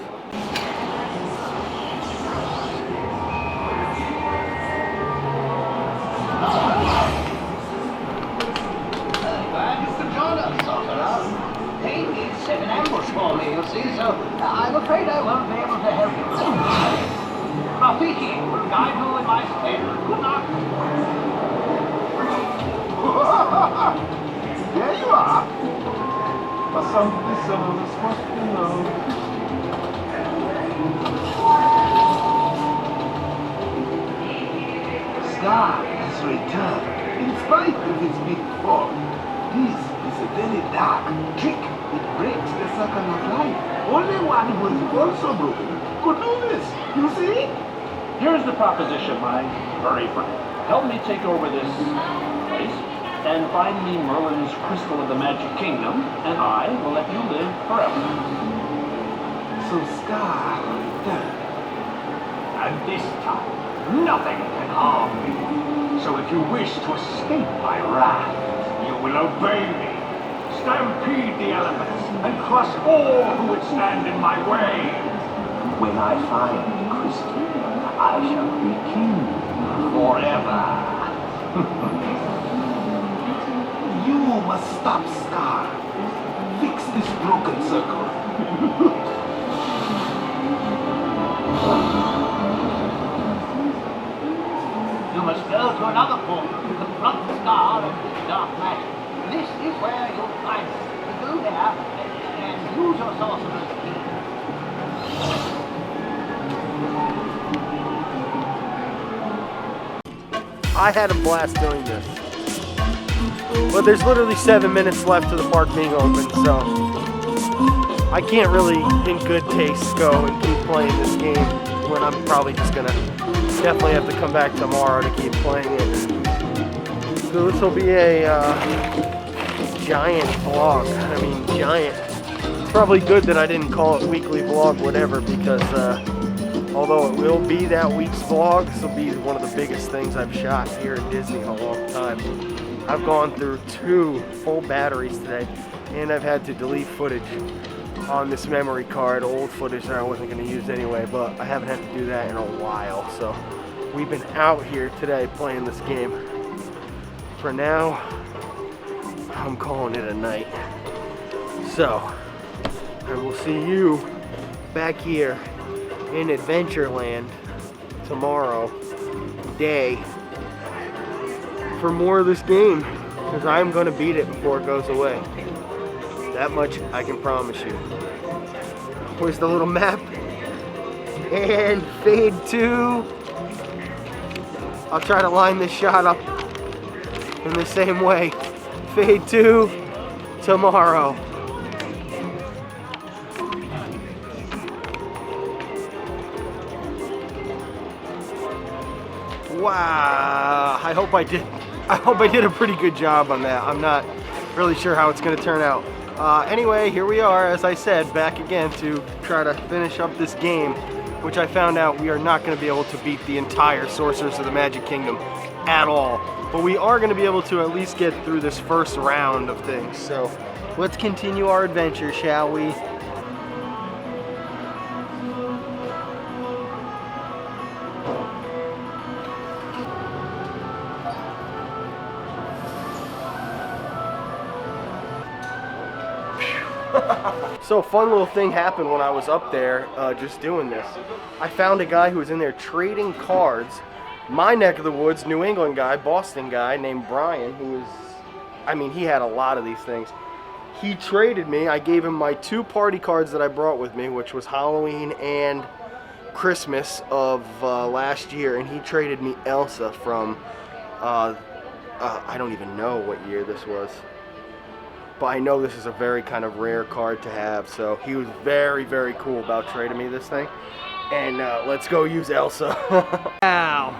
Glad you could join us, Sorcerer. Hades set an ambush for me, you see, so I'm afraid I won't be able to help you. Rafiki will guide you in my stead. Good luck. There you are. Something someone is supposed to know. Scar has returned, in spite of his big fall. This is a very dark trick. It breaks the circle of life. Only one who is also broken could do this. You see? Here's the proposition, my furry friend. Help me take over this place and find me Merlin's crystal of the Magic Kingdom, and I will let you live forever. So Scar returned. And this time, nothing can harm me. So if you wish to escape my wrath, you will obey me. Stampede the elements and crush all who would stand in my way. When I find the crystal, I shall be king forever. You must stop Scar. Fix this broken circle. You must go to another portal to confront the Scar and dark magic. This is where you'll find it. Go there and use your sorcerer's key. I had a blast doing this. But there's literally 7 minutes left to the park being open, so I can't really, in good taste, go and keep playing this game when I'm probably just gonna definitely have to come back tomorrow to keep playing it. So this will be a giant vlog. I mean, giant. It's probably good that I didn't call it weekly vlog, whatever, because although it will be that week's vlog, this will be one of the biggest things I've shot here at Disney in a long time. I've gone through 2 full batteries today, and I've had to delete footage on this memory card, old footage that I wasn't going to use anyway, but I haven't had to do that in a while. So we've been out here today playing this game. For now, I'm calling it a night. So I will see you back here in Adventureland tomorrow day for more of this game, because I'm going to beat it before it goes away. That much I can promise you. Where's the little map? And fade 2. I'll try to line this shot up in the same way. Fade 2 tomorrow. Wow, I hope I did a pretty good job on that. I'm not really sure how it's going to turn out. Anyway, here we are, as I said, back again to try to finish up this game, which I found out we are not going to be able to beat the entire Sorcerers of the Magic Kingdom at all. But we are going to be able to at least get through this first round of things. So let's continue our adventure, shall we? So fun little thing happened when I was up there just doing this. I found a guy who was in there trading cards. My neck of the woods, New England guy, Boston guy named Brian, who was, I mean, he had a lot of these things. He traded me. I gave him my 2 party cards that I brought with me, which was Halloween and Christmas of last year, and he traded me Elsa from, I don't even know what year this was. But I know this is a very kind of rare card to have, so he was very, very cool about trading me this thing. And let's go use Elsa. Wow.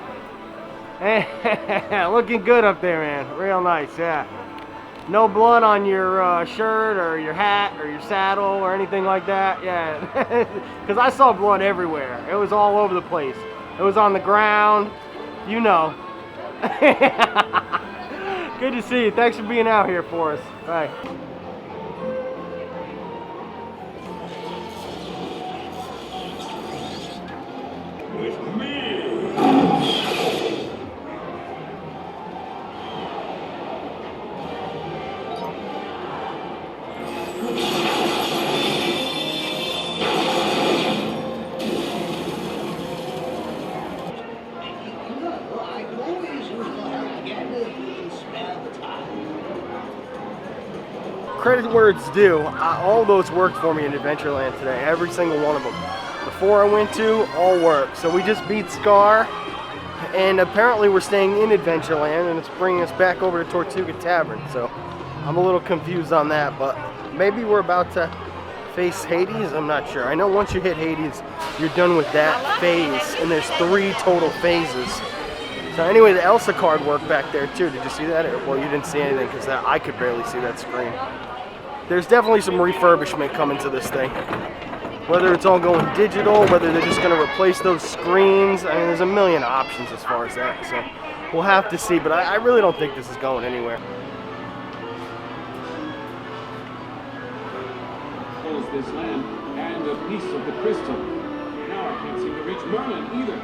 Looking good up there, man. Real nice, yeah. No blood on your shirt or your hat or your saddle or anything like that, yeah. Because I saw blood everywhere. It was all over the place. It was on the ground, you know. Good to see you. Thanks for being out here for us. Bye. With me. Credit where it's due, all those worked for me in Adventureland today, every single one of them. The 4 I went to, all worked. So we just beat Scar, and apparently we're staying in Adventureland, and it's bringing us back over to Tortuga Tavern. So I'm a little confused on that, but maybe we're about to face Hades, I'm not sure. I know once you hit Hades, you're done with that phase, and there's 3 total phases. So anyway, the Elsa card worked back there too. Did you see that? Well, you didn't see anything because I could barely see that screen. There's definitely some refurbishment coming to this thing. Whether it's all going digital, whether they're just going to replace those screens. I mean, there's a million options as far as that. So we'll have to see, but I really don't think this is going anywhere. This land and a piece of the crystal. can't seem to reach Merlin either.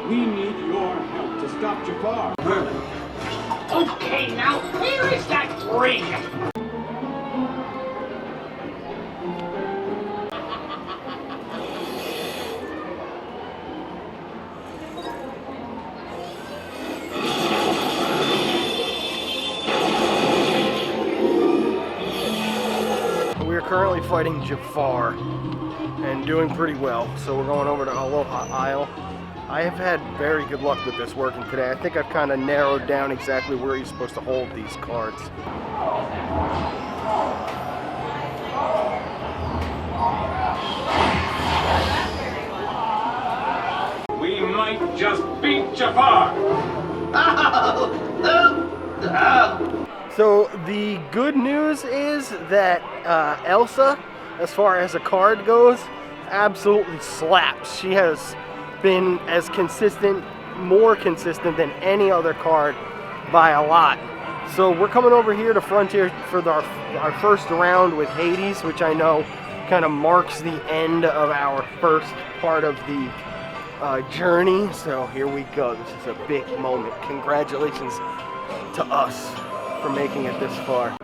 We need your help to stop Jafar. Merlin. Okay, now where is that ring? We're currently fighting Jafar and doing pretty well. So we're going over to Aloha Isle. I have had very good luck with this working today. I think I've kind of narrowed down exactly where you're supposed to hold these cards. We might just beat Jafar. So the good news is that Elsa, as far as a card goes, absolutely slaps. She has been as consistent, more consistent than any other card by a lot. So we're coming over here to Frontier for our first round with Hades, which I know kind of marks the end of our first part of the journey. So here we go. This is a big moment. Congratulations to us for making it this far.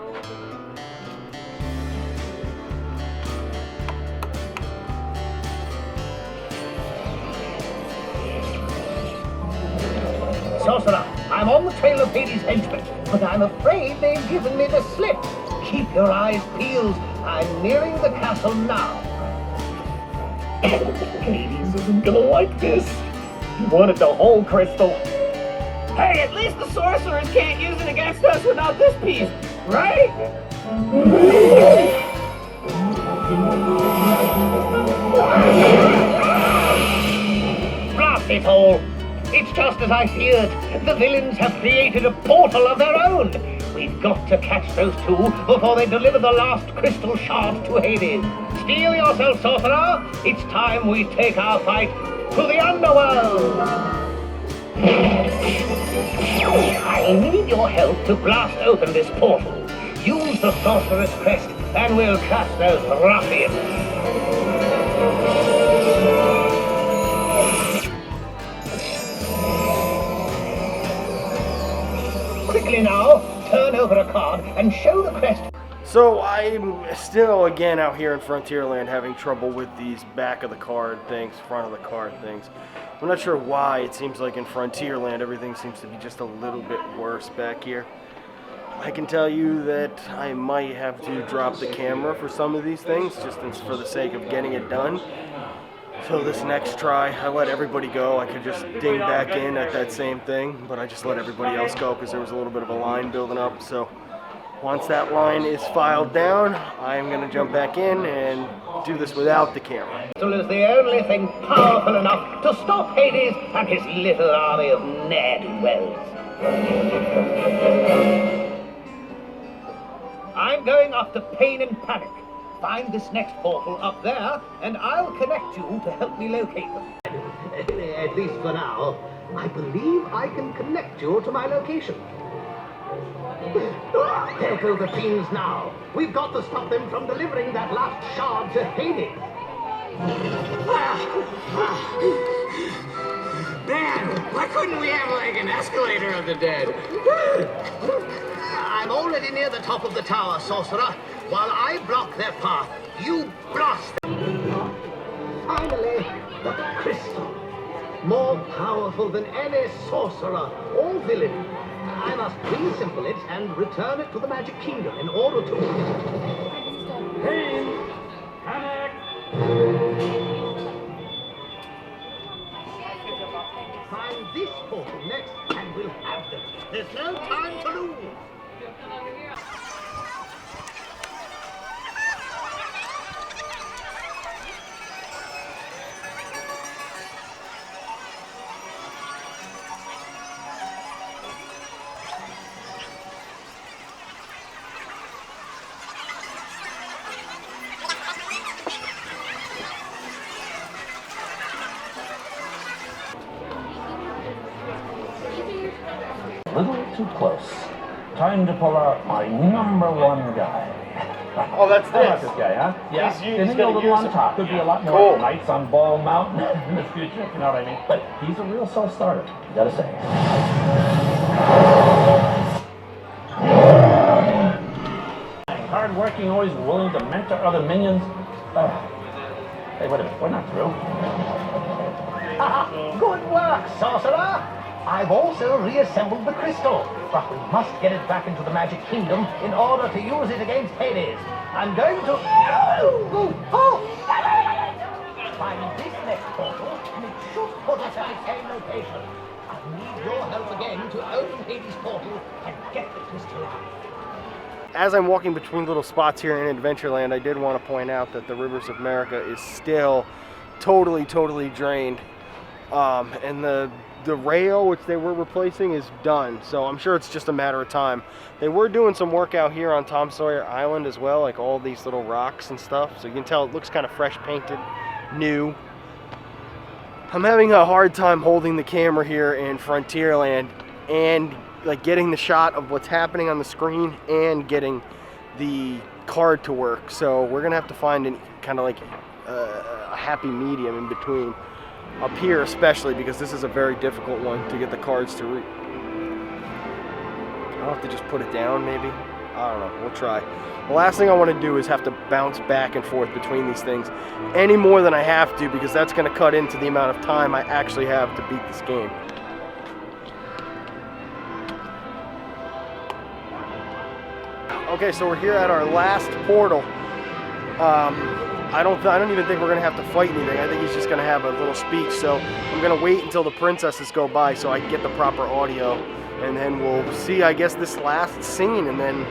Sorcerer, I'm on the trail of Hades' henchmen, but I'm afraid they've given me the slip. Keep your eyes peeled. I'm nearing the castle now. Hades isn't gonna like this. He wanted the whole crystal. Hey, at least the sorcerers can't use it against us without this piece, right? Blast it all! It's just as I feared. The villains have created a portal of their own. We've got to catch those two before they deliver the last crystal shard to Hades. Steel yourself, Sorcerer. It's time we take our fight to the underworld. I need your help to blast open this portal. Use the Sorcerer's crest and we'll catch those ruffians. Quickly now, turn over a card and show the crest. So I'm still again out here in Frontierland having trouble with these back of the card things, front of the card things. I'm not sure why. It seems like in Frontierland everything seems to be just a little bit worse back here. I can tell you that I might have to drop the camera for some of these things just for the sake of getting it done. So this next try, I let everybody go. I could just ding back in at that same thing, but I just let everybody else go because there was a little bit of a line building up. So once that line is filed down, I'm going to jump back in and do this without the camera. Crystal is the only thing powerful enough to stop Hades and his little army of ne'er-do-wells. I'm going after pain and panic. Find this next portal up there, and I'll connect you to help me locate them. At least for now, I believe I can connect you to my location. There go the fiends now. We've got to stop them from delivering that last shard to Hades. Man, why couldn't we have like an escalator of the dead? I'm already near the top of the tower, Sorcerer. While I block their path, you blast them. Finally, the crystal. More powerful than any sorcerer or villain. I must reassemble it and return it to the Magic Kingdom in order to... Pain! Panic! Find this portal next, and we'll have them. There's no time to lose. A little too close. Time to pull out my #1 guy. Oh, that's How about this. this guy, huh? Yeah. He's Isn't he a gonna little use on it. top? Could be a lot more Cool. nights on Ball Mountain in the future, you know what I mean? But he's a real self-starter, you gotta say. Hard-working, always willing to mentor other minions. Hey, wait a minute, we're not through. Good work, Sorcerer! I've also reassembled the crystal, but we must get it back into the Magic Kingdom in order to use it against Hades. I'm going to... find this next portal, and it should put us at the same location. I need your help again to open Hades' portal and get the crystal out. As I'm walking between little spots here in Adventureland, I did want to point out that the Rivers of America is still totally drained. And the rail, which they were replacing, is done. So I'm sure it's just a matter of time. They were doing some work out here on Tom Sawyer Island as well, like all these little rocks and stuff. So you can tell it looks kind of fresh painted, new. I'm having a hard time holding the camera here in Frontierland and like getting the shot of what's happening on the screen and getting the card to work. So we're gonna have to find an kind of like a happy medium in between. Up here especially, because this is a very difficult one to get the cards to read. I'll have to just put it down maybe. I don't know, we'll try. The last thing I want to do is have to bounce back and forth between these things any more than I have to, because that's going to cut into the amount of time I actually have to beat this game. Okay, so we're here at our last portal. I don't even think we're gonna have to fight anything. I think he's just gonna have a little speech. So I'm gonna wait until the princesses go by so I can get the proper audio, and then we'll see, I guess, this last scene, and then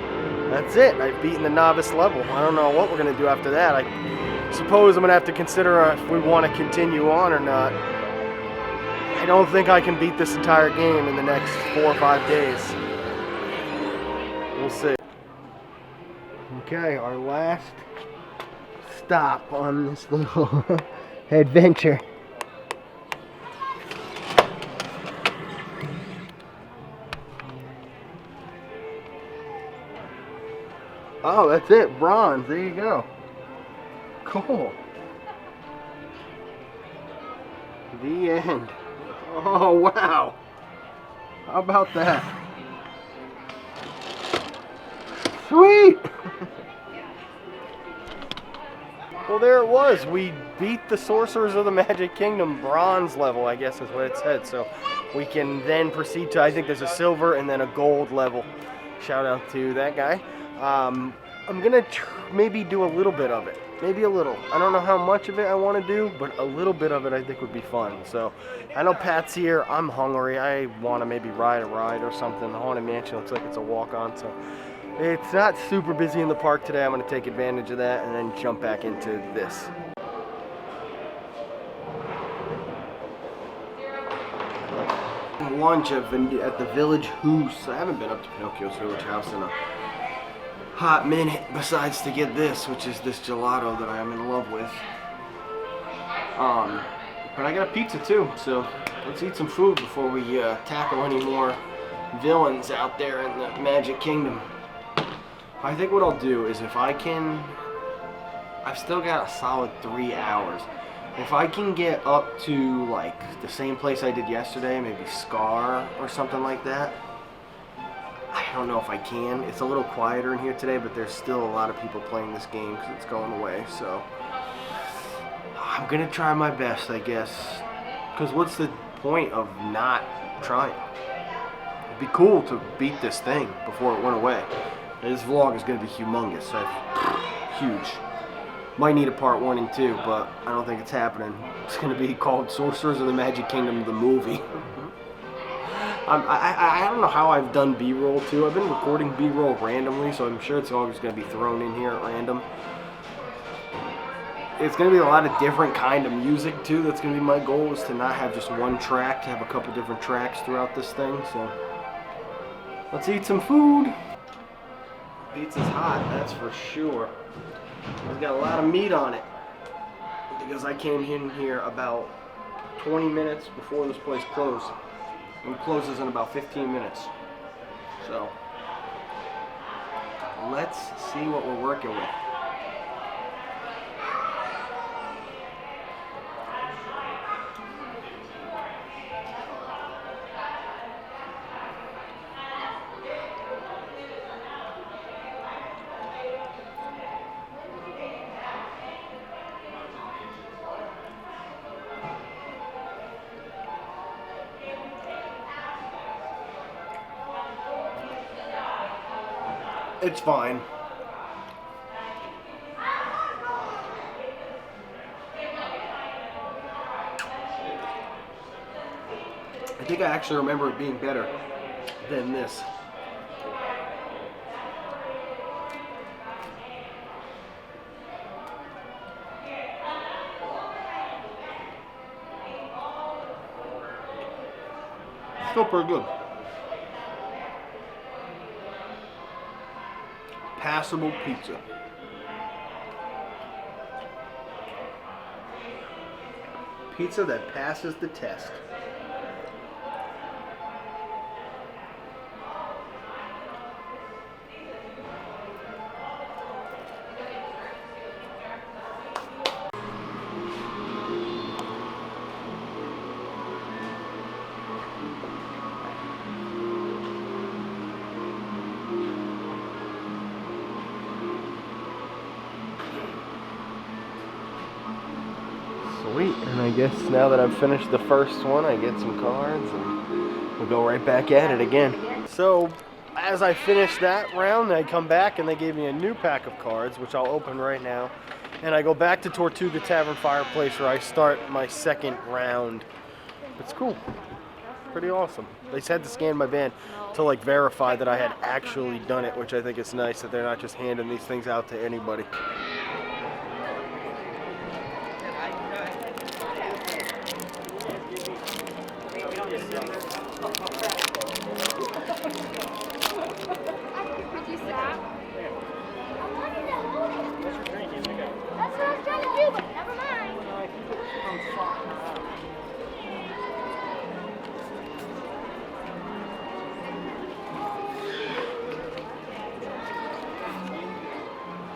that's it. I've beaten the novice level. I don't know what we're gonna do after that. I suppose I'm gonna have to consider if we want to continue on or not. I don't think I can beat this entire game in the next 4 or 5 days. We'll see. Okay, our last stop on this little adventure. Oh, that's it, bronze. There you go. Cool. The end. Oh, wow. How about that? Sweet! Well, there it was. We beat the Sorcerers of the Magic Kingdom bronze level, I guess is what it said. So we can then proceed to, I think there's a silver and then a gold level. Shout out to that guy. I'm going to maybe do a little bit of it. Maybe a little. I don't know how much of it I want to do, but a little bit of it I think would be fun. So I know Pat's here. I'm hungry. I want to maybe ride a ride or something. The Haunted Mansion looks like it's a walk-on, so it's not super busy in the park today. I'm going to take advantage of that and then jump back into this. Lunch I've been at the Village House. I haven't been up to Pinocchio's Village House in a hot minute, besides to get this, which is this gelato that I am in love with. But I got a pizza too, so let's eat some food before we tackle any more villains out there in the Magic Kingdom. I think what I'll do is, if I can, I've still got a solid 3 hours. If I can get up to like the same place I did yesterday, maybe Scar or something like that. I don't know if I can. It's a little quieter in here today, but there's still a lot of people playing this game because it's going away. So I'm gonna try my best, I guess. Because what's the point of not trying? It'd be cool to beat this thing before it went away. And this vlog is gonna be humongous. Huge. Might need a part 1 and 2, but I don't think it's happening. It's gonna be called Sorcerers of the Magic Kingdom, the movie. I don't know how I've done B-roll too. I've been recording B-roll randomly, so I'm sure it's all just going to be thrown in here at random. It's going to be a lot of different kind of music too. That's going to be my goal, is to not have just one track, to have a couple different tracks throughout this thing. So let's eat some food. Pizza's hot, that's for sure. It's got a lot of meat on it, because I came in here about 20 minutes before this place closed. It closes in about 15 minutes. So let's see what we're working with. It's fine. I think I actually remember it being better than this. Still pretty good. Passable pizza. Pizza that passes the test. Sweet, and I guess now that I've finished the first one, I get some cards and we'll go right back at it again. So, as I finished that round, I come back and they gave me a new pack of cards, which I'll open right now. And I go back to Tortuga Tavern Fireplace where I start my second round. It's cool. Pretty awesome. They had to scan my band to like verify that I had actually done it, which I think is nice that they're not just handing these things out to anybody.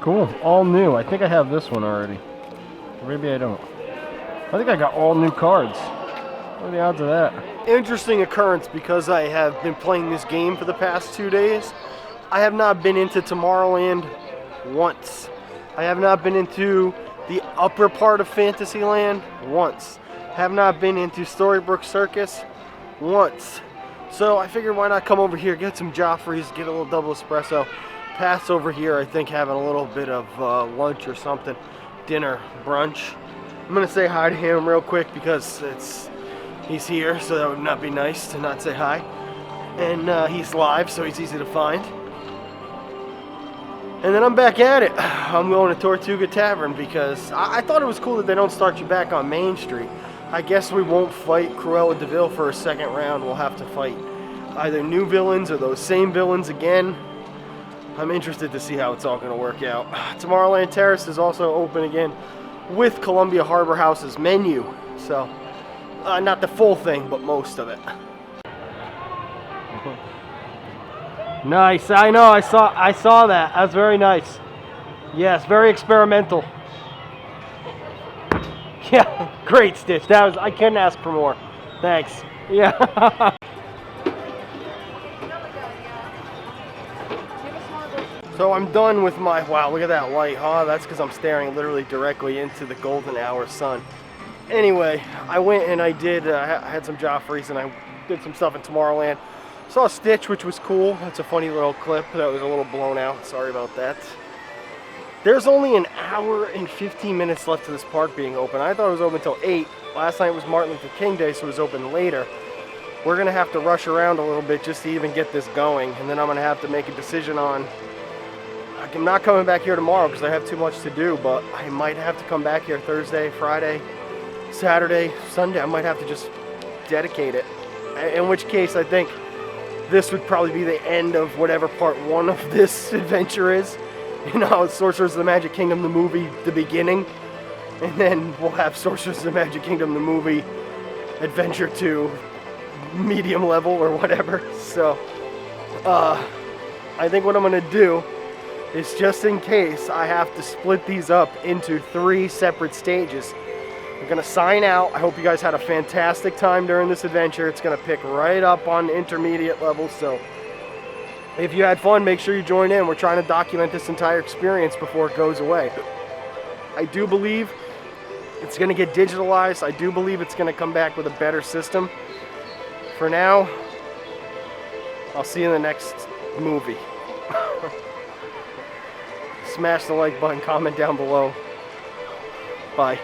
Cool, all new. I think I have this one already. Maybe I don't. I think I got all new cards. What are the odds of that? Interesting occurrence because I have been playing this game for the past 2 days. I have not been into Tomorrowland once. I have not been into the upper part of Fantasyland once. Have not been into Storybrooke Circus once. So I figured why not come over here, get some Joffrey's, get a little double espresso. Pass over here, I think, having a little bit of lunch or something, dinner, brunch. I'm gonna say hi to him real quick because he's here, so that would not be nice to not say hi. And he's live, so he's easy to find. And then I'm back at it. I'm going to Tortuga Tavern because I thought it was cool that they don't start you back on Main Street. I guess we won't fight Cruella de Vil for a second round. We'll have to fight either new villains or those same villains again. I'm interested to see how it's all going to work out. Tomorrowland Terrace is also open again with Columbia Harbor House's menu. So, not the full thing, but most of it. Nice, I know, I saw that. That's very nice. Yes, very experimental. Yeah, great, Stitch. I couldn't ask for more. Thanks. Yeah. So I'm done with my, wow, look at that light, huh? That's because I'm staring literally directly into the golden hour sun. Anyway, I went and I had some Joffrey's and I did some stuff in Tomorrowland. Saw Stitch, which was cool. That's a funny little clip that was a little blown out. Sorry about that. There's only an hour and 15 minutes left to this park being open. I thought it was open until 8. Last night was Martin Luther King Day, so it was open later. We're going to have to rush around a little bit just to even get this going. And then I'm going to have to make a decision on... I'm not coming back here tomorrow because I have too much to do, but I might have to come back here Thursday, Friday, Saturday, Sunday. I might have to just dedicate it. In which case, I think this would probably be the end of whatever part 1 of this adventure is. You know, Sorcerers of the Magic Kingdom, the movie, the beginning. And then we'll have Sorcerers of the Magic Kingdom, the movie, Adventure 2, medium level or whatever. So, I think what I'm going to do is just in case I have to split these up into 3 separate stages. I'm gonna sign out. I hope you guys had a fantastic time during this adventure. It's gonna pick right up on intermediate levels, so if you had fun, make sure you join in. We're trying to document this entire experience before it goes away. I do believe it's gonna get digitalized. I do believe it's gonna come back with a better system. For now, I'll see you in the next movie. Smash the like button, comment down below. Bye.